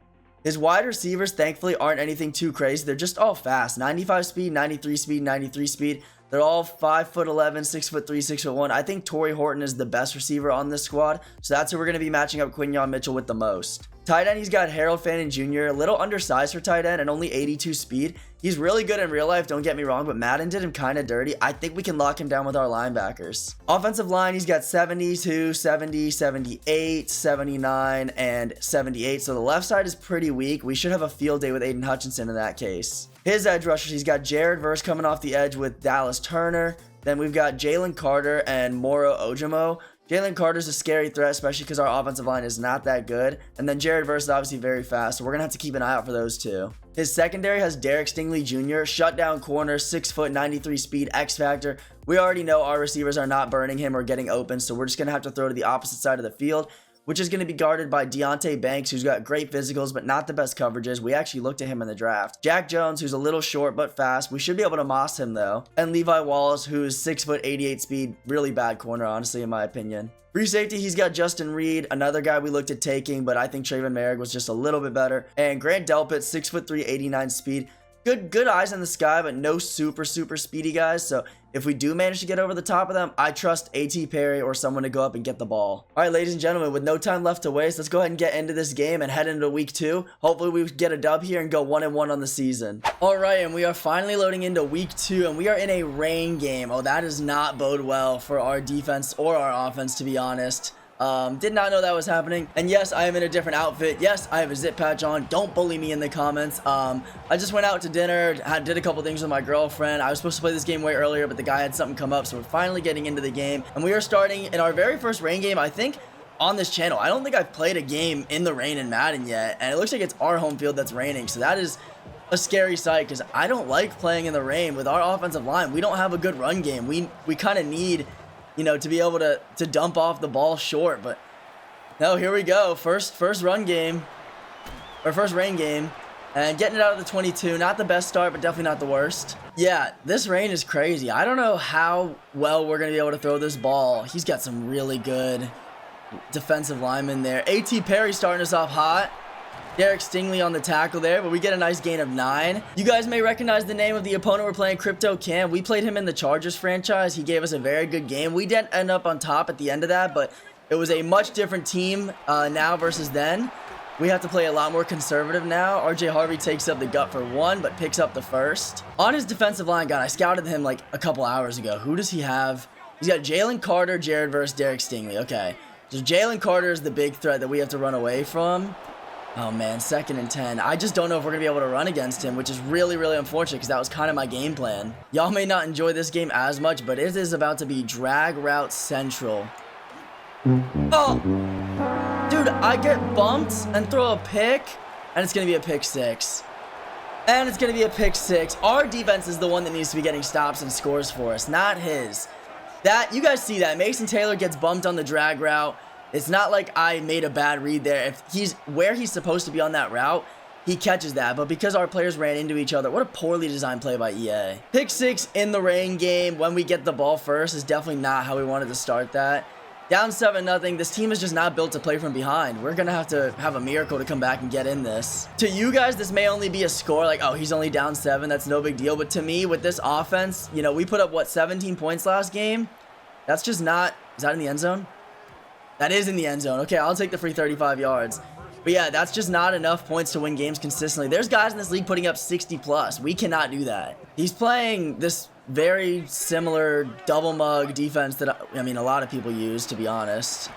His wide receivers, thankfully, aren't anything too crazy. They're just all fast. 95 speed, 93 speed, 93 speed. They're all 5'11", 6'3", 6'1". I think Torrey Horton is the best receiver on this squad, so that's who we're going to be matching up Quinyon Mitchell with the most. Tight end, he's got Harold Fannin Jr., a little undersized for tight end and only 82 speed. He's really good in real life, don't get me wrong, but Madden did him kind of dirty. I think we can lock him down with our linebackers. Offensive line, he's got 72, 70, 78, 79, and 78, so the left side is pretty weak. We should have a field day with Aiden Hutchinson in that case. His edge rushers, he's got Jared Verse coming off the edge with Dallas Turner. Then we've got Jalen Carter and Moro Ojimo. Jalen Carter's a scary threat, especially because our offensive line is not that good. And then Jared Verse is obviously very fast, so we're going to have to keep an eye out for those two. His secondary has Derek Stingley Jr., shutdown corner, 6 foot, 93 speed, X factor. We already know our receivers are not burning him or getting open, so we're just going to have to throw to the opposite side of the field, which is going to be guarded by Deontay Banks, who's got great physicals, but not the best coverages. We actually looked at him in the draft. Jack Jones, who's a little short, but fast. We should be able to moss him, though. And Levi Wallace, who's 6 foot, 88 speed. Really bad corner, honestly, in my opinion. Free safety, he's got Justin Reed, another guy we looked at taking, but I think Trayvon Merrick was just a little bit better. And Grant Delpit, 6'3", 89 speed. Good eyes in the sky, but no super speedy guys. So if we do manage to get over the top of them, I trust A.T. Perry or someone to go up and get the ball. All right, ladies and gentlemen, with no time left to waste, let's go ahead and get into this game and head into week 2. Hopefully we get a dub here and go 1-1 on the season. All right, and we are finally loading into week 2, and we are in a rain game. Oh, that does not bode well for our defense or our offense, to be honest. Did not know that was happening. And yes, I am in a different outfit. Yes, I have a zip patch on. Don't bully me in the comments. I just went out to dinner, did a couple things with my girlfriend. I was supposed to play this game way earlier, but the guy had something come up, so we're finally getting into the game. And we are starting in our very first rain game. I think on this channel. I don't think I've played a game in the rain in Madden yet, and it looks like it's our home field that's raining, so that is a scary sight because I don't like playing in the rain with our offensive line. We don't have a good run game. We kind of need, you know, to be able to dump off the ball short, but no, here we go. First run game, or first rain game, and getting it out of the 22. Not the best start, but definitely not the worst. Yeah, this rain is crazy. I don't know how well we're going to be able to throw this ball. He's got some really good defensive linemen there. A.T. Perry starting us off hot. Derek Stingley on the tackle there, but we get a nice gain of 9. You guys may recognize the name of the opponent we're playing, Crypto Cam. We played him in the Chargers franchise. He gave us a very good game. We didn't end up on top at the end of that, but it was a much different team now versus then. We have to play a lot more conservative now. RJ Harvey takes up the gut for 1, but picks up the first. On his defensive line, God, I scouted him like a couple hours ago. Who does he have? He's got Jalen Carter, Jared versus Derek Stingley. Okay, so Jalen Carter is the big threat that we have to run away from. Oh man, 2nd and 10. I just don't know if we're going to be able to run against him, which is really, really unfortunate because that was kind of my game plan. Y'all may not enjoy this game as much, but it is about to be drag route central. Oh! Dude, I get bumped and throw a pick, and it's going to be a pick 6. And it's going to be a pick 6. Our defense is the one that needs to be getting stops and scores for us, not his. That, you guys see that. Mason Taylor gets bumped on the drag route. It's not like I made a bad read there. If he's where he's supposed to be on that route, he catches that. But because our players ran into each other, what a poorly designed play by EA. Pick 6 in the rain game when we get the ball first is definitely not how we wanted to start that. Down 7-0. This team is just not built to play from behind. We're going to have a miracle to come back and get in this. To you guys, this may only be a score like, oh, he's only down 7. That's no big deal. But to me, with this offense, you know, we put up, what, 17 points last game? That's just not... Is that in the end zone? That is in the end zone. Okay, I'll take the free 35 yards. But yeah, that's just not enough points to win games consistently. There's guys in this league putting up 60+. We cannot do that. He's playing this very similar double mug defense that, I mean, a lot of people use, to be honest.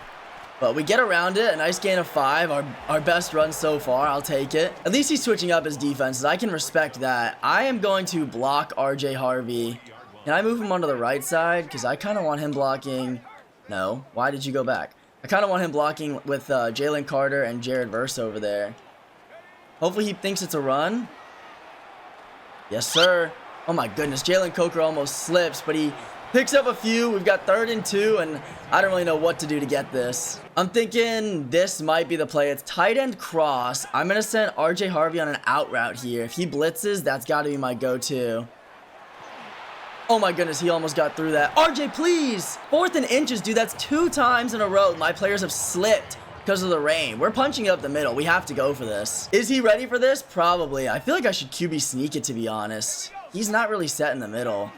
But we get around it. A nice gain of 5. Our best run so far. I'll take it. At least he's switching up his defenses. I can respect that. I am going to block RJ Harvey. Can I move him onto the right side? Because I kind of want him blocking... No. Why did you go back? I kind of want him blocking with Jalen Carter and Jared Verse over there. Hopefully he thinks it's a run. Yes, sir. Oh my goodness. Jalen Coker almost slips, but he picks up a few. We've got 3rd and 2, and I don't really know what to do to get this. I'm thinking this might be the play. It's tight end cross. I'm going to send RJ Harvey on an out route here. If he blitzes, that's got to be my go-to. Oh my goodness, he almost got through that. RJ, please! 4th and inches, dude. That's 2 times in a row my players have slipped because of the rain. We're punching up the middle. We have to go for this. Is he ready for this? Probably. I feel like I should QB sneak it, to be honest. He's not really set in the middle.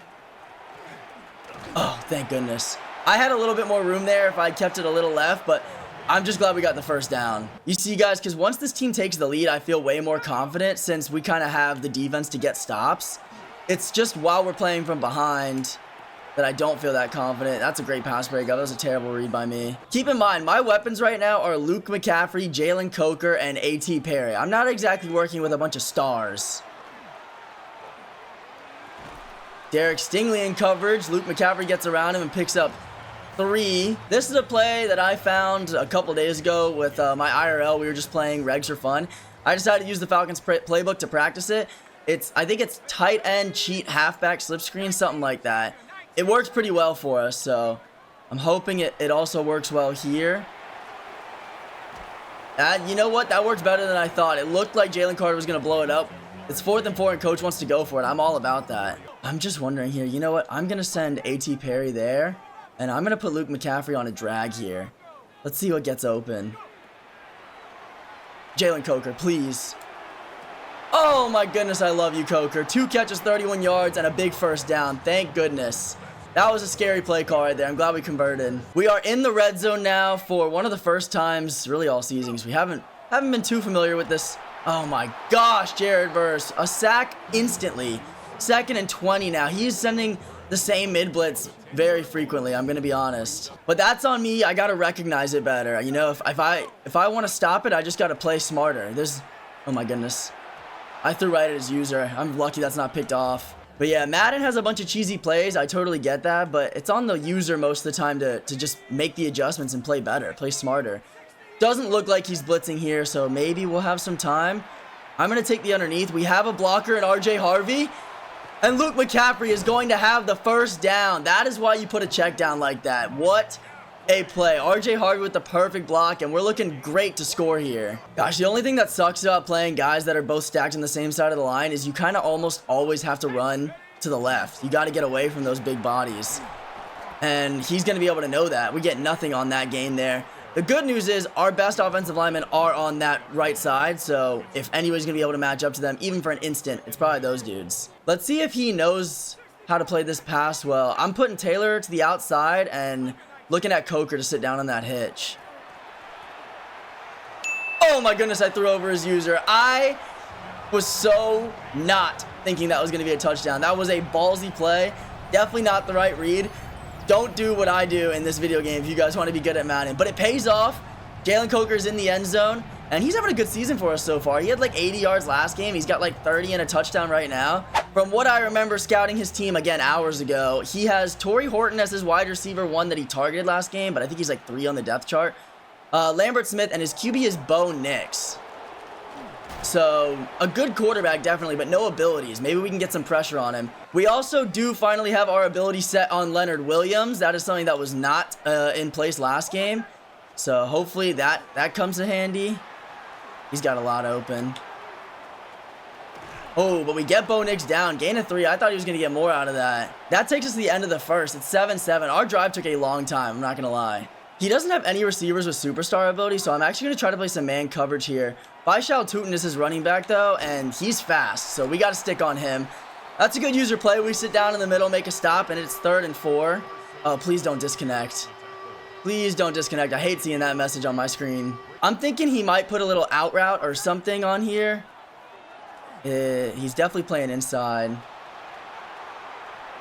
Oh, thank goodness. I had a little bit more room there if I kept it a little left, but I'm just glad we got the first down. You see, guys, because once this team takes the lead, I feel way more confident since we kind of have the defense to get stops. It's just while we're playing from behind that I don't feel that confident. That's a great pass breakup. That was a terrible read by me. Keep in mind, my weapons right now are Luke McCaffrey, Jalen Coker, and A.T. Perry. I'm not exactly working with a bunch of stars. Derek Stingley in coverage. Luke McCaffrey gets around him and picks up 3. This is a play that I found a couple days ago with my IRL. We were just playing Regs for fun. I decided to use the Falcons playbook to practice it. I think it's tight end, cheat, halfback, slip screen, something like that. It works pretty well for us, so I'm hoping it also works well here. And you know what? That works better than I thought. It looked like Jalen Carter was going to blow it up. It's 4th and 4, and coach wants to go for it. I'm all about that. I'm just wondering here, you know what? I'm going to send A.T. Perry there, and I'm going to put Luke McCaffrey on a drag here. Let's see what gets open. Jalen Coker, please. Oh my goodness, I love you, Coker. 2 catches, 31 yards, and a big first down. Thank goodness. That was a scary play call right there. I'm glad we converted. We are in the red zone now for one of the first times, really all seasons. We haven't been too familiar with this. Oh my gosh, Jared Verse. A sack instantly. 2nd and 20 now. He's sending the same mid-blitz very frequently, I'm going to be honest. But that's on me. I got to recognize it better. You know, if I want to stop it, I just got to play smarter. Oh my goodness. I threw right at his user. I'm lucky that's not picked off. But yeah, Madden has a bunch of cheesy plays. I totally get that, but it's on the user most of the time to just make the adjustments and play better, play smarter. Doesn't look like he's blitzing here, so maybe we'll have some time. I'm going to take the underneath. We have a blocker in RJ Harvey, and Luke McCaffrey is going to have the first down. That is why you put a check down like that. What a play. RJ Harvey with the perfect block, and we're looking great to score here. Gosh, the only thing that sucks about playing guys that are both stacked on the same side of the line is you kind of almost always have to run to the left. You got to get away from those big bodies, and he's going to be able to know that. We get nothing on that gain there. The good news is our best offensive linemen are on that right side, so if anybody's going to be able to match up to them, even for an instant, it's probably those dudes. Let's see if he knows how to play this pass well. I'm putting Taylor to the outside and looking at Coker to sit down on that hitch. Oh my goodness, I threw over his user. I was so not thinking that was going to be a touchdown. That was a ballsy play. Definitely not the right read. Don't do what I do in this video game if you guys want to be good at Madden. But it pays off. Jalen Coker's in the end zone, and he's having a good season for us so far. He had like 80 yards last game. He's got like 30 and a touchdown right now. From what I remember scouting his team, again, hours ago, he has Torrey Horton as his wide receiver, one that he targeted last game, but I think he's like 3 on the depth chart. Lambert Smith, and his QB is Bo Nix. So, a good quarterback, definitely, but no abilities. Maybe we can get some pressure on him. We also do finally have our ability set on Leonard Williams. That is something that was not in place last game. So, hopefully that comes in handy. He's got a lot open. Oh, but we get Bo Nix down. Gain of 3. I thought he was going to get more out of that. That takes us to the end of the first. It's 7-7. Our drive took a long time, I'm not going to lie. He doesn't have any receivers with superstar ability, so I'm actually going to try to play some man coverage here. Baishal Tutin is his running back, though, and he's fast, so we got to stick on him. That's a good user play. We sit down in the middle, make a stop, and it's 3rd and 4. Oh, please don't disconnect. Please don't disconnect. I hate seeing that message on my screen. I'm thinking he might put a little out route or something on here. He's definitely playing inside.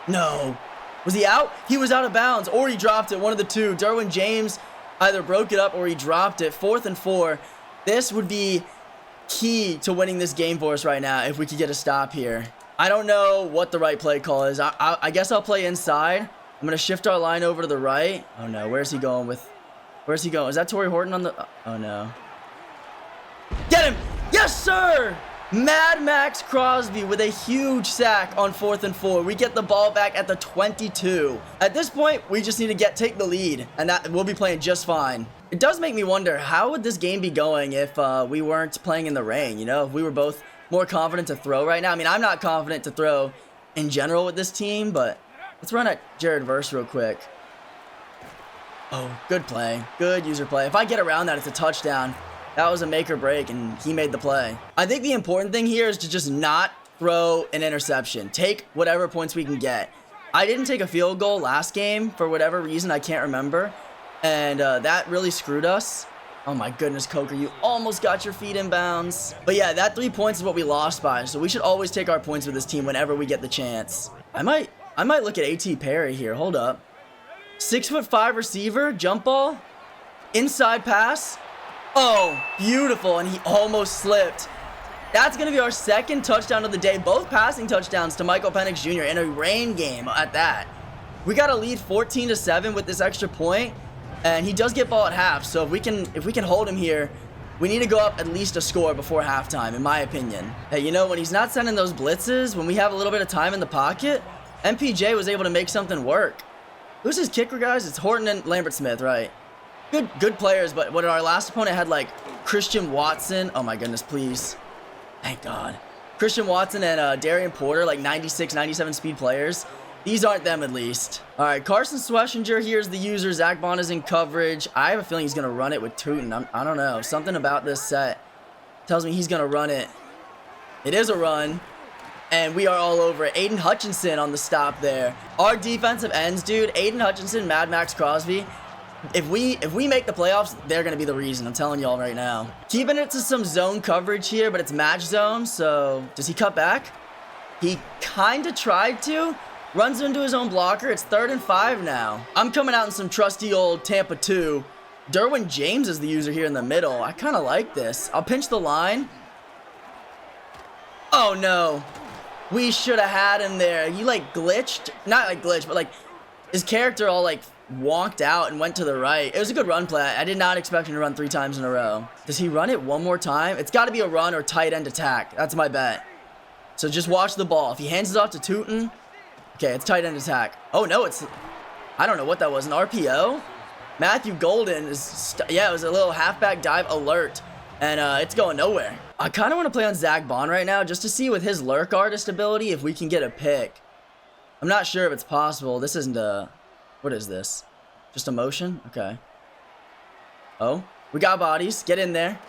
No. Was he out? He was out of bounds, or he dropped it. One of the two. Derwin James either broke it up or he dropped it. 4th and 4. This would be key to winning this game for us right now if we could get a stop here. I don't know what the right play call is. I guess I'll play inside. I'm going to shift our line over to the right. Oh, no. Where's he going with? Where's he going? Is that Torrey Horton on the? Oh, no. Get him! Yes, sir! Mad Max Crosby with a huge sack on 4th and 4. We get the ball back at the 22. At this point, we just need to take the lead, and we'll be playing just fine. It does make me wonder, how would this game be going if we weren't playing in the rain? You know, if we were both more confident to throw right now. I mean, I'm not confident to throw in general with this team, but let's run at Jared Verse real quick. Oh, good play. Good user play. If I get around that, it's a touchdown. That was a make or break, and he made the play. I think the important thing here is to just not throw an interception. Take whatever points we can get. I didn't take a field goal last game for whatever reason. I can't remember. And that really screwed us. Oh my goodness, Coker, you almost got your feet in bounds. But yeah, that 3 points is what we lost by. So we should always take our points with this team whenever we get the chance. I might look at A.T. Perry here. Hold up. 6'5" receiver, jump ball, inside pass. Oh, beautiful, and he almost slipped. That's going to be our 2nd touchdown of the day, both passing touchdowns to Michael Penix Jr. in a rain game at that. We got a lead 14-7 with this extra point, and he does get ball at half, so if we can hold him here, we need to go up at least a score before halftime, in my opinion. Hey, you know, when he's not sending those blitzes, when we have a little bit of time in the pocket, MPJ was able to make something work. Who's his kicker, guys? It's Horton and Lambert Smith, right? Good players, but when our last opponent had like Christian Watson, oh my goodness, please. Thank God. Christian Watson and Darian Porter, like 96, 97 speed players. These aren't them, at least. All right, Carson Schlesinger, here's the user. Zach Bond is in coverage. I have a feeling he's going to run it with Tutin. I don't know. Something about this set tells me he's going to run it. It is a run. And we are all over it. Aiden Hutchinson on the stop there. Our defensive ends, dude. Aiden Hutchinson, Mad Max Crosby. If we make the playoffs, they're going to be the reason. I'm telling y'all right now. Keeping it to some zone coverage here, but it's match zone. So does he cut back? He kind of tried to. Runs into his own blocker. It's 3rd and 5 now. I'm coming out in some trusty old Tampa 2. Derwin James is the user here in the middle. I kind of like this. I'll pinch the line. Oh, no. We should have had him there. He like glitched, not like glitched, but like his character all like wonked out and went to the right. It was a good run play. I did not expect him to run 3 times in a row. Does he run it one more time? It's got to be a run or tight end attack. That's my bet. So just watch the ball. If he hands it off to Tootin, okay, it's tight end attack. Oh no, I don't know what that was, an RPO? Matthew Golden is, yeah, it was a little halfback dive alert, and it's going nowhere. I kind of want to play on Zach Bond right now just to see with his lurk artist ability if we can get a pick. I'm not sure if it's possible. This isn't a, what is this? Just a motion? Okay. Oh, we got bodies. Get in there.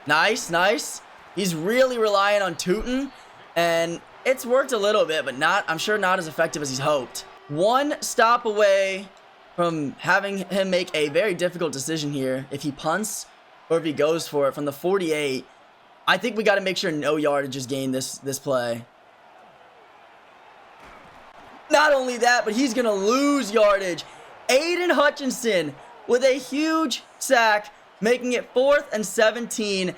Nice, nice. He's really relying on Tootin, and it's worked a little bit, but not, I'm sure not as effective as he's hoped. One stop away from having him make a very difficult decision here. If he punts or if he goes for it from the 48, I think we got to make sure no yardage is gained this play. Not only that, but he's going to lose yardage. Aiden Hutchinson with a huge sack, making it 4th and 17.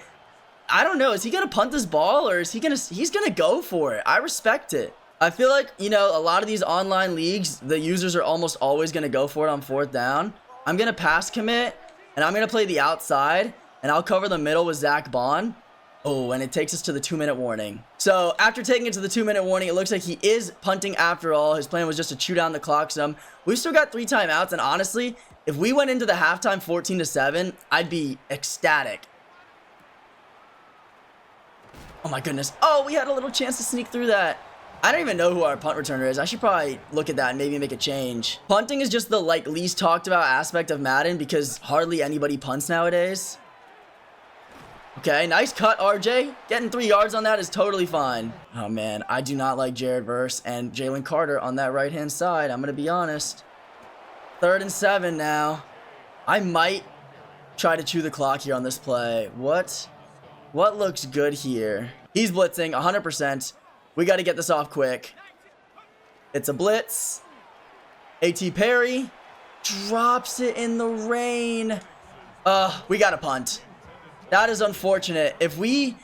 I don't know. Is he going to punt this ball or is he's going to go for it? I respect it. I feel like, you know, a lot of these online leagues, the users are almost always going to go for it on 4th down. I'm going to pass commit, and I'm going to play the outside, and I'll cover the middle with Zach Bond. Oh, and it takes us to the 2-minute warning. So after taking it to the 2-minute warning, it looks like he is punting after all. His plan was just to chew down the clock some. We've still got 3 timeouts, and honestly, if we went into the halftime 14-7, I'd be ecstatic. Oh my goodness. Oh, we had a little chance to sneak through that. I don't even know who our punt returner is. I should probably look at that and maybe make a change. Punting is just the like least talked about aspect of Madden because hardly anybody punts nowadays. Okay, nice cut, RJ. Getting 3 yards on that is totally fine. Oh man, I do not like Jared Verse and Jalen Carter on that right-hand side. I'm going to be honest. 3rd and 7 now. I might try to chew the clock here on this play. What looks good here? He's blitzing 100%. We got to get this off quick. It's a blitz. A.T. Perry drops it in the rain. We got to punt. That is unfortunate. If he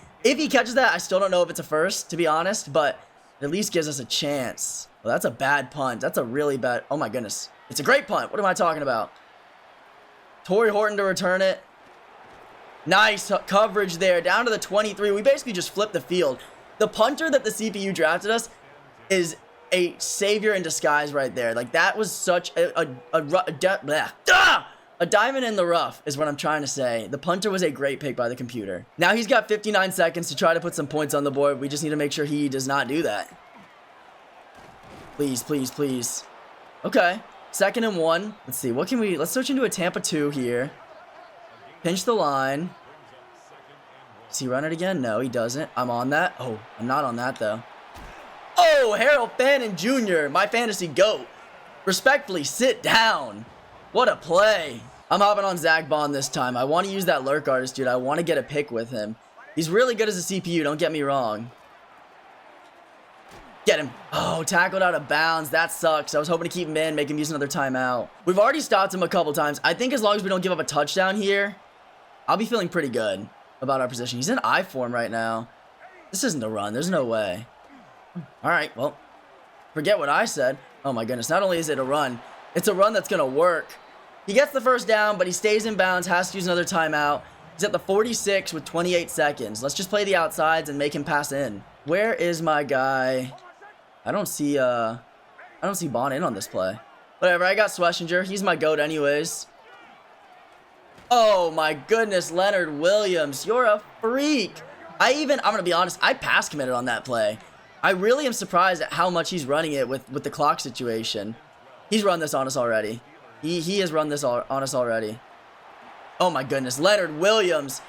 catches that, I still don't know if it's a first, to be honest, but it at least gives us a chance. Well, that's a bad punt. That's a really bad. Oh my goodness. It's a great punt. What am I talking about? Torrey Horton to return it. Nice coverage there. Down to the 23. We basically just flipped the field. The punter that the CPU drafted us is a savior in disguise right there. Like, that was such a diamond in the rough is what I'm trying to say. The punter was a great pick by the computer. Now he's got 59 seconds to try to put some points on the board. We just need to make sure he does not do that. Please, please, please. Okay. 2nd and 1. Let's see. What can we... Let's switch into a Tampa 2 here. Pinch the line. Does he run it again? No, he doesn't. I'm on that. Oh, I'm not on that, though. Oh, Harold Fannin Jr., my fantasy GOAT. Respectfully, sit down. What a play. I'm hopping on Zach Bond this time. I want to use that lurk artist, dude. I want to get a pick with him. He's really good as a CPU, don't get me wrong. Get him. Oh, tackled out of bounds. That sucks. I was hoping to keep him in, make him use another timeout. We've already stopped him a couple times. I think as long as we don't give up a touchdown here, I'll be feeling pretty good about our position. He's in I form right now. This isn't a run. There's no way. All right, well, forget what I said. Oh my goodness. Not only is it a run, it's a run that's going to work. He gets the first down, but he stays in bounds, has to use another timeout. He's at the 46 with 28 seconds. Let's just play the outsides and make him pass in. Where is my guy? I don't see Bond in on this play. Whatever, I got Schlesinger. He's my GOAT anyways. Oh my goodness, Leonard Williams. You're a freak. I'm going to be honest, I pass committed on that play. I really am surprised at how much he's running it with the clock situation. He's run this on us already. He has run this on us already. Oh my goodness, Leonard Williams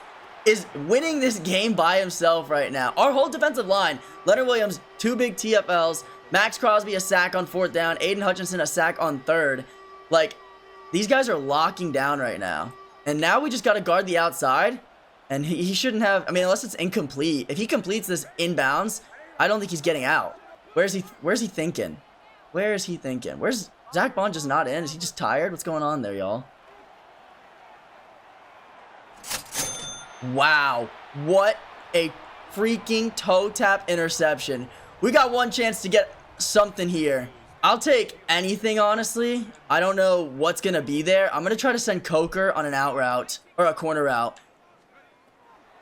is winning this game by himself right now. Our whole defensive line, Leonard Williams, 2 big TFLs, Max Crosby a sack on 4th down, Aiden Hutchinson a sack on 3rd. Like, these guys are locking down right now. And now we just got to guard the outside, and he shouldn't have, I mean, unless it's incomplete. If he completes this inbounds, I don't think he's getting out. Where's he thinking? Where is he thinking? Where's Zach Bond just not in? Is he just tired? What's going on there, y'all? Wow. What a freaking toe tap interception. We got one chance to get something here. I'll take anything, honestly. I don't know what's going to be there. I'm going to try to send Coker on an out route. Or a corner route.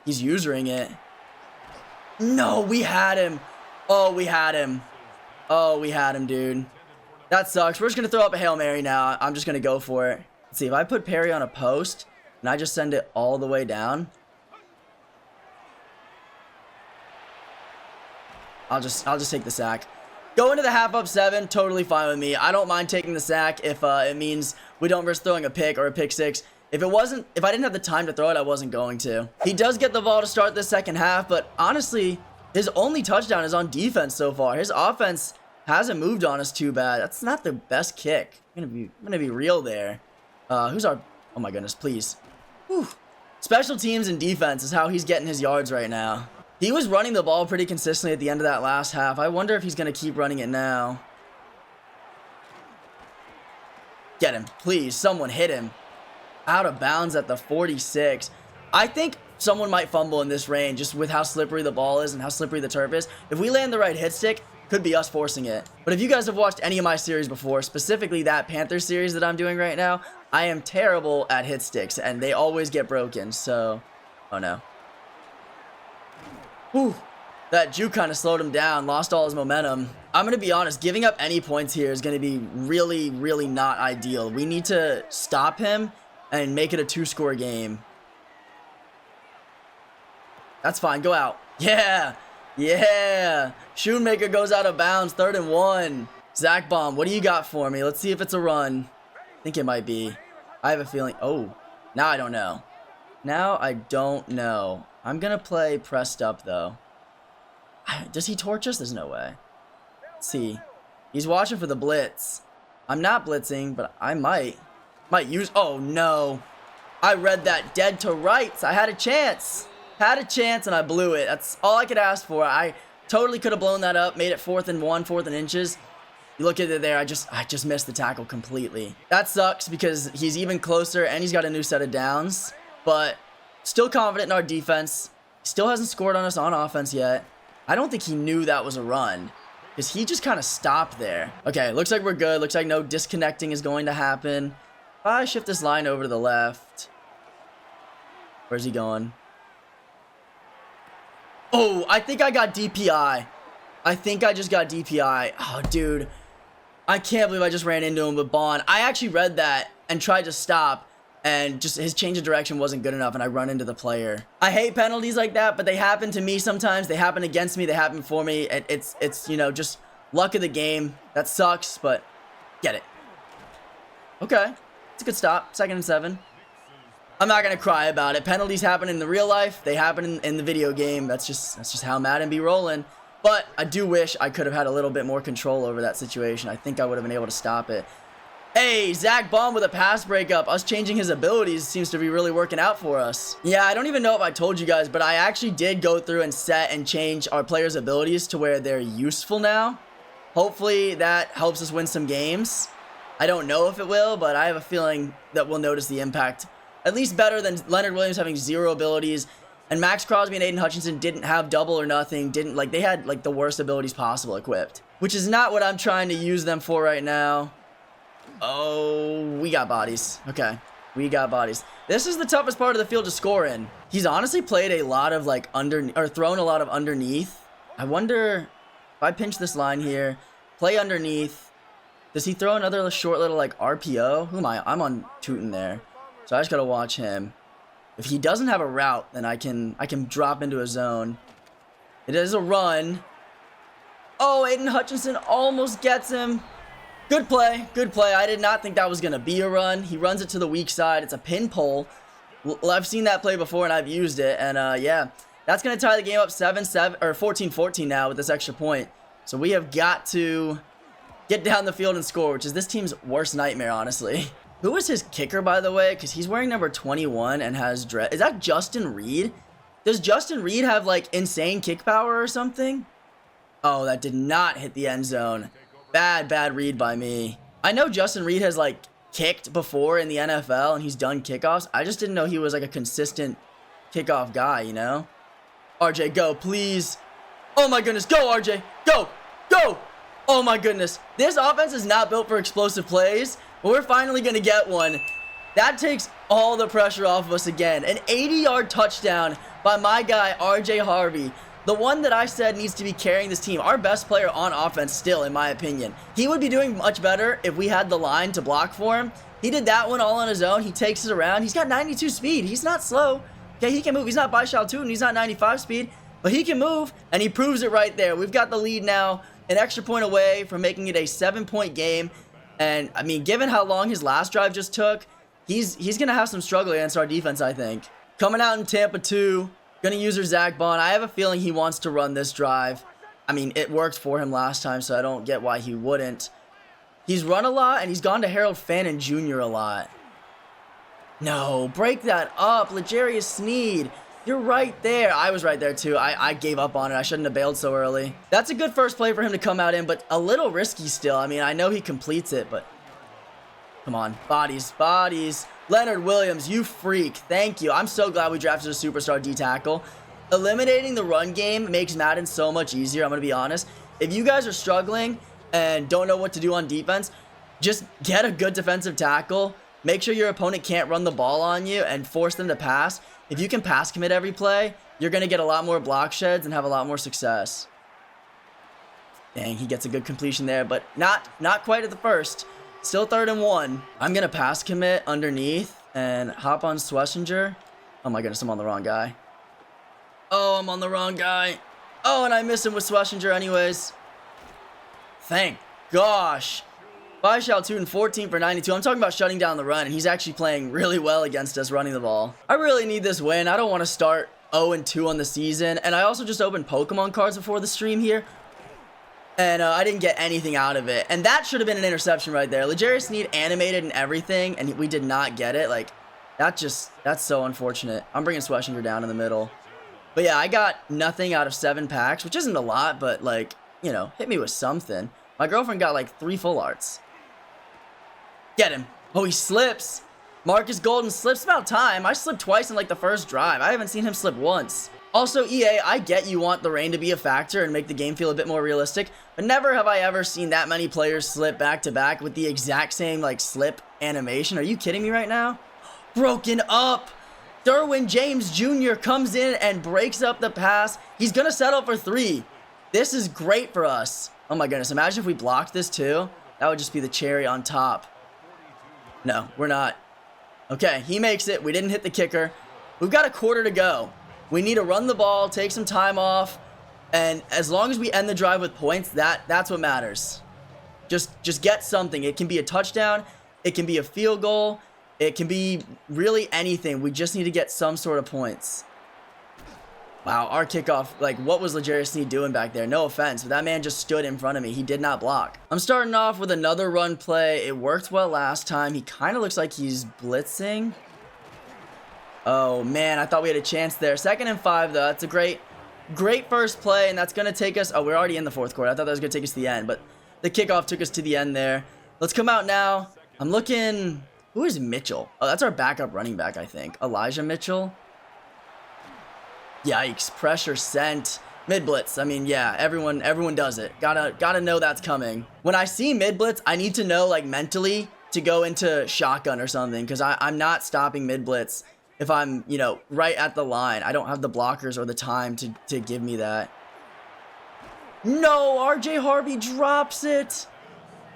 He's using it. No, we had him. Oh, we had him. Oh, we had him, dude. That sucks. We're just going to throw up a Hail Mary now. I'm just going to go for it. Let's see. If I put Perry on a post and I just send it all the way down. I'll just take the sack. Go into the half up 7, totally fine with me. I don't mind taking the sack if it means we don't risk throwing a pick or a pick 6. If I didn't have the time to throw it, I wasn't going to. He does get the ball to start the second half, but honestly, his only touchdown is on defense so far. His offense hasn't moved on us too bad. That's not the best kick. I'm gonna be real there. Who's our? Oh my goodness, please. Whew. Special teams and defense is how he's getting his yards right now. He was running the ball pretty consistently at the end of that last half. I wonder if he's going to keep running it now. Get him. Please, someone hit him. Out of bounds at the 46. I think someone might fumble in this range just with how slippery the ball is and how slippery the turf is. If we land the right hit stick, could be us forcing it. But if you guys have watched any of my series before, specifically that Panthers series that I'm doing right now, I am terrible at hit sticks and they always get broken. So, oh no. Whew, that juke kind of slowed him down, lost all his momentum. I'm going to be honest, giving up any points here is going to be really, really not ideal. We need to stop him and make it a 2-score game. That's fine, go out. Yeah, yeah. Shoemaker goes out of bounds, 3rd and 1. Zach Bomb, what do you got for me? Let's see if it's a run. I think it might be. I have a feeling. Oh, now I don't know. Now I don't know. I'm going to play pressed up, though. Does he torch us? There's no way. Let's see. He's watching for the blitz. I'm not blitzing, but I might use... Oh, no. I read that dead to rights. I had a chance. Had a chance, and I blew it. That's all I could ask for. I totally could have blown that up, made it 4th and 1, 4th and inches. You look at it there, I just missed the tackle completely. That sucks because he's even closer, and he's got a new set of downs. But... still confident in our defense. Still hasn't scored on us on offense yet. I don't think he knew that was a run. Because he just kind of stopped there. Okay, looks like we're good. Looks like no disconnecting is going to happen. If I shift this line over to the left. Where's he going? Oh, I think I got DPI. I think I just got DPI. Oh, dude. I can't believe I just ran into him with Bond. I actually read that and tried to stop. And just his change of direction wasn't good enough and I run into the player. I hate penalties like that, but they happen to me sometimes. They happen against me. They happen for me. It's you know, just luck of the game. That sucks, but get it. Okay. It's a good stop. 2nd and 7. I'm not going to cry about it. Penalties happen in the real life. They happen in the video game. That's just how Madden be rolling. But I do wish I could have had a little bit more control over that situation. I think I would have been able to stop it. Hey, Zach Baum with a pass breakup. Us changing his abilities seems to be really working out for us. Yeah, I don't even know if I told you guys, but I actually did go through and set and change our players' abilities to where they're useful now. Hopefully that helps us win some games. I don't know if it will, but I have a feeling that we'll notice the impact. At least better than Leonard Williams having 0 abilities. And Max Crosby and Aiden Hutchinson didn't have double or nothing. They had like the worst abilities possible equipped. Which is not what I'm trying to use them for right now. Oh, we got bodies. Okay, we got bodies. This is the toughest part of the field to score in. He's honestly played a lot of like thrown a lot of underneath. I wonder if I pinch this line here, play underneath. Does he throw another short little like RPO? Who am I? I'm on Tootin there, so I just gotta watch him. If he doesn't have a route, then I can drop into a zone. It is a run. Oh, Aiden Hutchinson almost gets him. Good play, good play. I did not think that was going to be a run. He runs it to the weak side. It's a pin pull. Well, I've seen that play before and I've used it. And yeah, that's going to tie the game up 7-7 or 14-14 now with this extra point. So we have got to get down the field and score, which is this team's worst nightmare, honestly. Who is his kicker, by the way? Because he's wearing number 21 and has dread. Is that Justin Reed? Does Justin Reed have like insane kick power or something? Oh, that did not hit the end zone. Bad read by me. I know Justin Reed has like kicked before in the NFL and he's done kickoffs. I just didn't know he was like a consistent kickoff guy, you know? RJ, go, please. Oh my goodness. Go, RJ. Go. Go. Oh my goodness. This offense is not built for explosive plays, but we're finally going to get one. That takes all the pressure off of us again. An 80-yard touchdown by my guy, RJ Harvey. The one that I said needs to be carrying this team. Our best player on offense still, in my opinion. He would be doing much better if we had the line to block for him. He did that one all on his own. He takes it around. He's got 92 speed. He's not slow. Okay, he can move. He's not Baishal Tootin. He's not 95 speed. But he can move, and he proves it right there. We've got the lead now. An extra point away from making it a 7-point game. And, I mean, given how long his last drive just took, he's going to have some struggle against our defense, I think. Coming out in Tampa 2. Going to use her Zach Bond. I have a feeling he wants to run this drive. I mean, it worked for him last time, so I don't get why he wouldn't. He's run a lot, and he's gone to Harold Fannin Jr. a lot. No, break that up. L'Jarius Sneed. You're right there. I was right there, too. I gave up on it. I shouldn't have bailed so early. That's a good first play for him to come out in, but a little risky still. I mean, I know he completes it, but... Come on. Bodies. Bodies. Leonard Williams, you freak. Thank you. I'm so glad we drafted a superstar D-tackle. Eliminating the run game makes Madden so much easier, I'm going to be honest. If you guys are struggling and don't know what to do on defense, just get a good defensive tackle. Make sure your opponent can't run the ball on you and force them to pass. If you can pass commit every play, you're going to get a lot more block sheds and have a lot more success. Dang, he gets a good completion there, but not quite at the first. Still 3rd and 1. I'm going to pass commit underneath and hop on Schlesinger. Oh my goodness, I'm on the wrong guy. Oh, I'm on the wrong guy. Oh, and I miss him with Schlesinger anyways. Thank gosh. Baishal Tootin 14 for 92. I'm talking about shutting down the run, and he's actually playing really well against us running the ball. I really need this win. I don't want to start 0-2 on the season, and I also just opened Pokemon cards before the stream here. And I didn't get anything out of it. And that should have been an interception right there. L'Jarius Sneed animated and everything, and we did not get it. Like, that's so unfortunate. I'm bringing Schlesinger down in the middle. But yeah, I got nothing out of 7 packs, which isn't a lot, but like, you know, hit me with something. My girlfriend got like 3 full arts. Get him. Oh, he slips. Marcus Golden slips. About time. I slipped twice in like the first drive. I haven't seen him slip once. Also, EA, I get you want the rain to be a factor and make the game feel a bit more realistic, but never have I ever seen that many players slip back-to-back with the exact same, like, slip animation. Are you kidding me right now? Broken up! Derwin James Jr. comes in and breaks up the pass. He's gonna settle for 3. This is great for us. Oh my goodness, imagine if we blocked this too. That would just be the cherry on top. No, we're not. Okay, he makes it. We didn't hit the kicker. We've got a quarter to go. We need to run the ball, take some time off, and as long as we end the drive with points, that's what matters. Just get something. It can be a touchdown, it can be a field goal, it can be really anything. We just need to get some sort of points. Wow, our kickoff, like, what was L'Jarius Sneed doing back there? No offense, but that man just stood in front of me. He did not block. I'm starting off with another run play. It worked well last time. He kind of looks like he's blitzing. Oh, man, I thought we had a chance there. 2nd and 5, though. That's a great first play, and that's going to take us... Oh, we're already in the 4th quarter. I thought that was going to take us to the end, but the kickoff took us to the end there. Let's come out now. I'm looking... Who is Mitchell? Oh, that's our backup running back, I think. Elijah Mitchell. Yikes. Pressure sent. Mid-blitz. I mean, yeah, everyone does it. Gotta know that's coming. When I see mid-blitz, I need to know, like, mentally to go into shotgun or something, because I'm not stopping mid-blitz. If I'm, you know, right at the line, I don't have the blockers or the time to give me that. No, RJ Harvey drops it.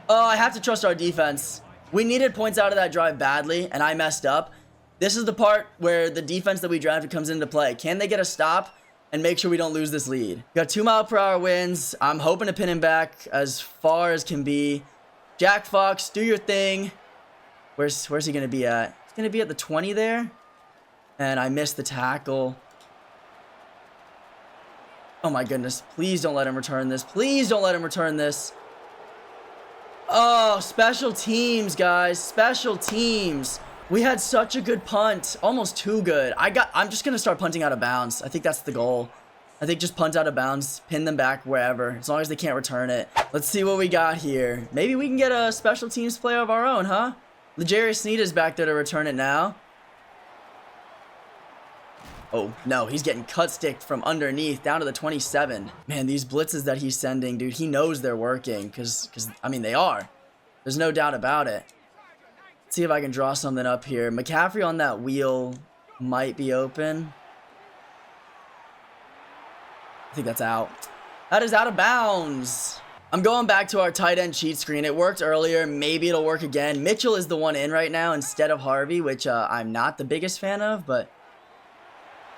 Oh, I have to trust our defense. We needed points out of that drive badly, and I messed up. This is the part where the defense that we drafted comes into play. Can they get a stop and make sure we don't lose this lead? Got 2-mile-per-hour winds. I'm hoping to pin him back as far as can be. Jack Fox, do your thing. Where's he going to be at? He's going to be at the 20 there. And I missed the tackle. Oh my goodness. Please don't let him return this. Please don't let him return this. Oh, special teams, guys. Special teams. We had such a good punt. Almost too good. I'm just going to start punting out of bounds. I think that's the goal. I think just punt out of bounds. Pin them back wherever. As long as they can't return it. Let's see what we got here. Maybe we can get a special teams player of our own, huh? L'Jarius Sneed is back there to return it now. Oh, no, he's getting cut sticked from underneath down to the 27. Man, these blitzes that he's sending, dude, he knows they're working because I mean, they are. There's no doubt about it. Let's see if I can draw something up here. McCaffrey on that wheel might be open. I think that's out. That is out of bounds. I'm going back to our tight end cheat screen. It worked earlier. Maybe it'll work again. Mitchell is the one in right now instead of Harvey, which I'm not the biggest fan of, but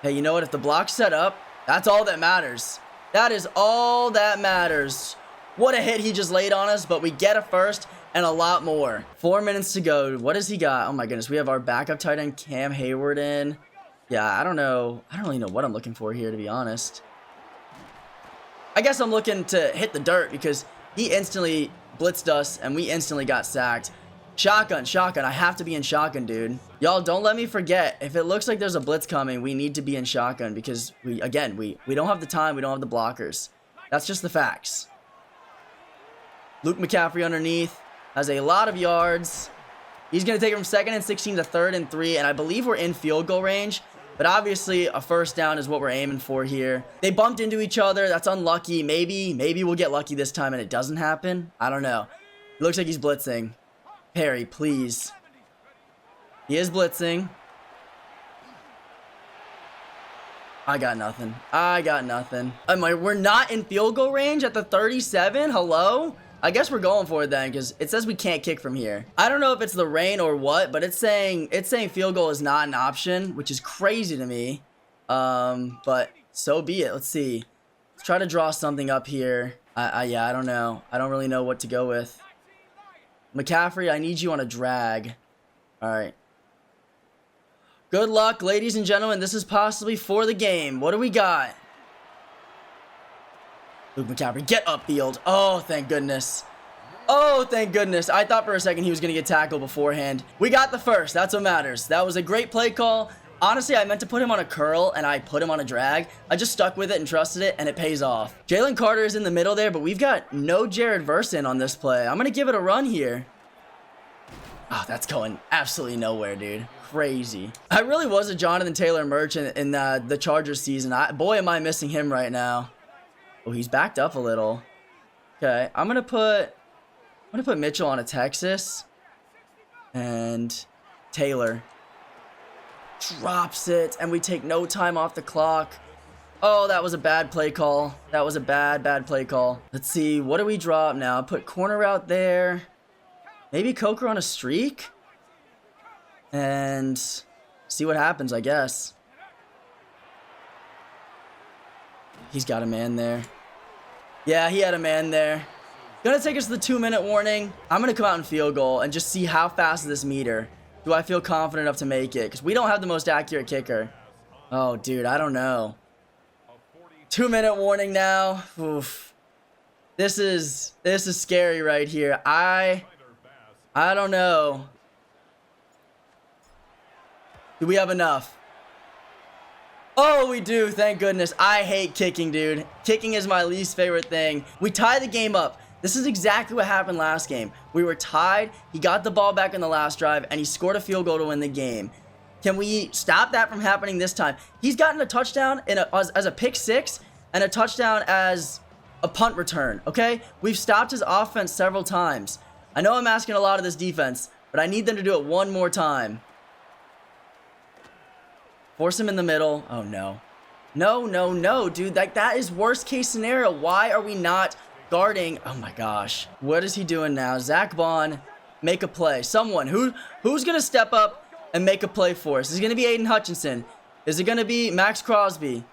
hey, you know what? If the block's set up, that's all that matters. That is all that matters. What a hit he just laid on us, but we get a first and a lot more. 4 minutes to go. What does he got? Oh my goodness. We have our backup tight end Cam Hayward in. Yeah, I don't know. I don't really know what I'm looking for here, to be honest. I guess I'm looking to hit the dirt because he instantly blitzed us and we instantly got sacked. Shotgun, shotgun. I have to be in shotgun, dude. Y'all, don't let me forget. If it looks like there's a blitz coming, we need to be in shotgun because we don't have the time. We don't have the blockers. That's just the facts. Luke McCaffrey underneath has a lot of yards. He's going to take it from 2nd and 16 to 3rd and 3, and I believe we're in field goal range. But obviously, a first down is what we're aiming for here. They bumped into each other. That's unlucky. Maybe we'll get lucky this time and it doesn't happen. I don't know. It looks like he's blitzing. Perry, please. He is blitzing. I got nothing. We're not in field goal range at the 37? Hello? I guess we're going for it then because it says we can't kick from here. I don't know if it's the rain or what, but it's saying field goal is not an option, which is crazy to me. But so be it. Let's see. Let's try to draw something up here. Yeah, I don't know. I don't really know what to go with. McCaffrey, I need you on a drag. All right. Good luck, ladies and gentlemen. This is possibly for the game. What do we got? Luke McCaffrey, get upfield. Oh, thank goodness. Oh, thank goodness. I thought for a second he was going to get tackled beforehand. We got the first. That's what matters. That was a great play call. Honestly, I meant to put him on a curl, and I put him on a drag. I just stuck with it and trusted it, and it pays off. Jalen Carter is in the middle there, but we've got no Jared Verson on this play. I'm going to give it a run here. Oh, that's going absolutely nowhere, dude. Crazy. I really was a Jonathan Taylor merchant in the Chargers season. Boy, am I missing him right now. Oh, he's backed up a little. Okay, I'm gonna put Mitchell on a Texas, and Taylor drops it, and we take no time off the clock. Oh, that was a bad play call. That was a bad play call. Let's see, what do we drop now? Put corner out there. Maybe Coker on a streak, and see what happens, I guess. He's got a man there. Yeah, he had a man there. Gonna take us to the 2-minute warning. I'm gonna come out in field goal and just see how fast is this meter. Do I feel confident enough to make it? Because we don't have the most accurate kicker. Oh, dude, I don't know. 2-minute warning now. Oof. This is scary right here. I don't know. Do we have enough? Oh, we do. Thank goodness. I hate kicking, dude. Kicking is my least favorite thing. We tie the game up. This is exactly what happened last game. We were tied. He got the ball back in the last drive, and he scored a field goal to win the game. Can we stop that from happening this time? He's gotten a touchdown as a pick six and a touchdown as a punt return, okay? We've stopped his offense several times. I know I'm asking a lot of this defense, but I need them to do it one more time. Force him in the middle. Oh, no. No, dude. That is worst case scenario. Why are we not guarding? Oh, my gosh. What is he doing now? Zach Bond, make a play. Someone. Who's going to step up and make a play for us? Is it going to be Aiden Hutchinson? Is it going to be Max Crosby?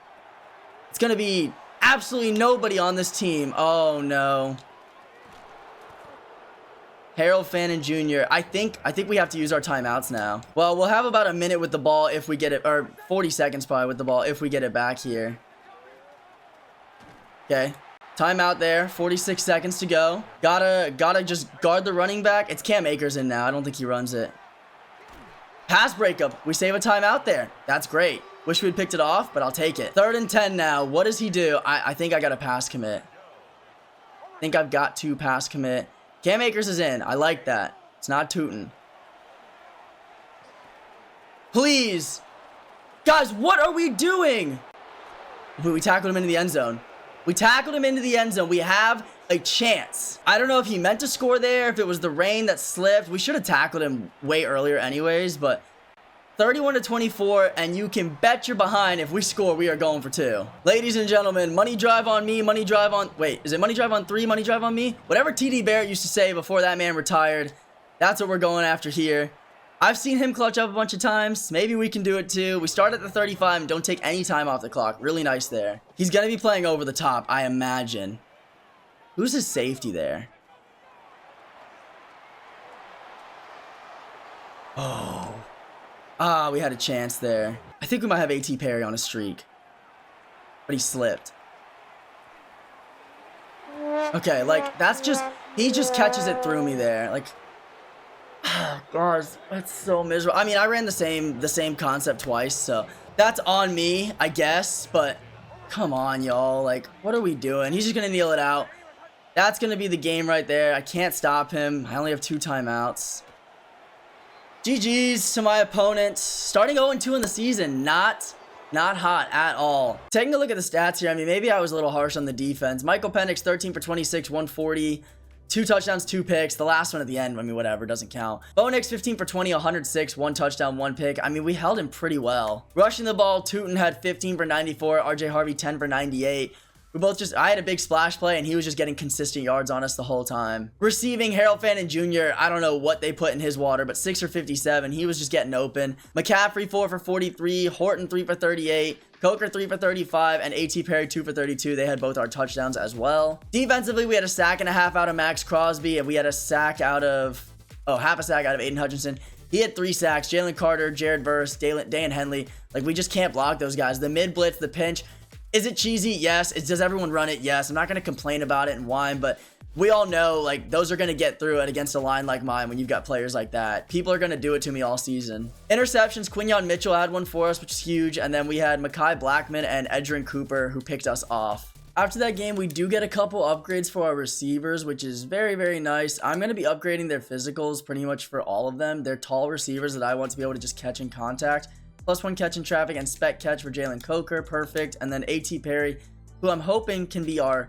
It's going to be absolutely nobody on this team. Oh, no. Harold Fannin Jr. I think we have to use our timeouts now. Well, we'll have about a minute with the ball if we get it, or 40 seconds probably with the ball if we get it back here. Okay. Timeout there. 46 seconds to go. Gotta just guard the running back. It's Cam Akers in now. I don't think he runs it. Pass breakup. We save a timeout there. That's great. Wish we'd picked it off, but I'll take it. 3rd and 10 now. What does he do? I think I got a pass commit. I think I've got to pass commit. Cam Akers is in. I like that. It's not tootin'. Please. Guys, what are we doing? We tackled him into the end zone. We tackled him into the end zone. We have a chance. I don't know if he meant to score there, if it was the rain that slipped. We should have tackled him way earlier anyways, but 31-24, and you can bet your behind if we score, we are going for 2. Ladies and gentlemen, money drive on me, money drive on... Wait, is it money drive on 3, money drive on me? Whatever TD Barrett used to say before that man retired, that's what we're going after here. I've seen him clutch up a bunch of times. Maybe we can do it too. We start at the 35 and don't take any time off the clock. Really nice there. He's going to be playing over the top, I imagine. Who's his safety there? Oh. Ah, we had a chance there. I think we might have A.T. Perry on a streak. But he slipped. Okay, like, that's just... He just catches it through me there. Like... Guys, that's so miserable. I mean, I ran the same concept twice, so that's on me, I guess. But come on, y'all. Like, what are we doing? He's just gonna kneel it out. That's gonna be the game right there. I can't stop him. I only have 2 timeouts. GG's to my opponent. Starting 0-2 in the season. Not hot at all. Taking a look at the stats here. I mean, maybe I was a little harsh on the defense. Michael Penix, 13 for 26, 140. 2 touchdowns, 2 picks. The last one at the end, I mean, whatever, doesn't count. Bo Nix, 15 for 20, 106, 1 touchdown, 1 pick. I mean, we held him pretty well. Rushing the ball, Tootin had 15 for 94, RJ Harvey 10 for 98. We both just, I had a big splash play, and he was just getting consistent yards on us the whole time. Receiving, Harold Fannin Jr., I don't know what they put in his water, but 6 for 57. He was just getting open. McCaffrey, 4 for 43. Horton, 3 for 38. Coker, 3 for 35. And A.T. Perry, 2 for 32. They had both our touchdowns as well. Defensively, we had a sack and a half out of Max Crosby, and we had a sack out of, half a sack out of Aiden Hutchinson. He had 3 sacks. Jalen Carter, Jared Verse, Dan Henley. Like, we just can't block those guys. The mid blitz, the pinch. Is it cheesy? Yes. Does everyone run it? Yes. I'm not going to complain about it and whine, but we all know, like, those are going to get through it against a line like mine when you've got players like that. People are going to do it to me all season. Interceptions, Quinyon Mitchell had one for us, which is huge, and then we had Mekhi Blackman and Edrin Cooper who picked us off. After that game, we do get a couple upgrades for our receivers, which is very, very nice. I'm going to be upgrading their physicals pretty much for all of them. They're tall receivers that I want to be able to just catch in contact. +1 catch in traffic and spec catch for Jalen Coker, perfect. And then A.T. Perry, who I'm hoping can be our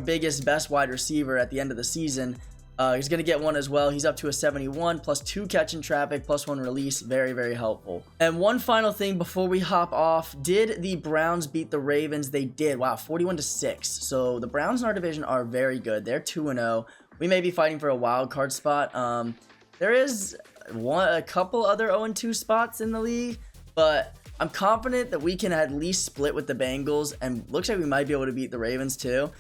biggest, best wide receiver at the end of the season. He's going to get one as well. He's up to a 71, +2 catch in traffic, +1 release. Very, very helpful. And one final thing before we hop off. Did the Browns beat the Ravens? They did. Wow, 41-6. So the Browns in our division are very good. They're 2-0. We may be fighting for a wild card spot. There is a couple other 0-2 spots in the league, but I'm confident that we can at least split with the Bengals, and looks like we might be able to beat the Ravens too.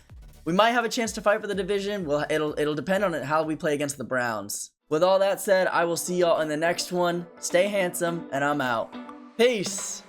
We might have a chance to fight for the division. Well, it'll depend on how we play against the Browns. With all that said, I will see y'all in the next one. Stay handsome, and I'm out. Peace.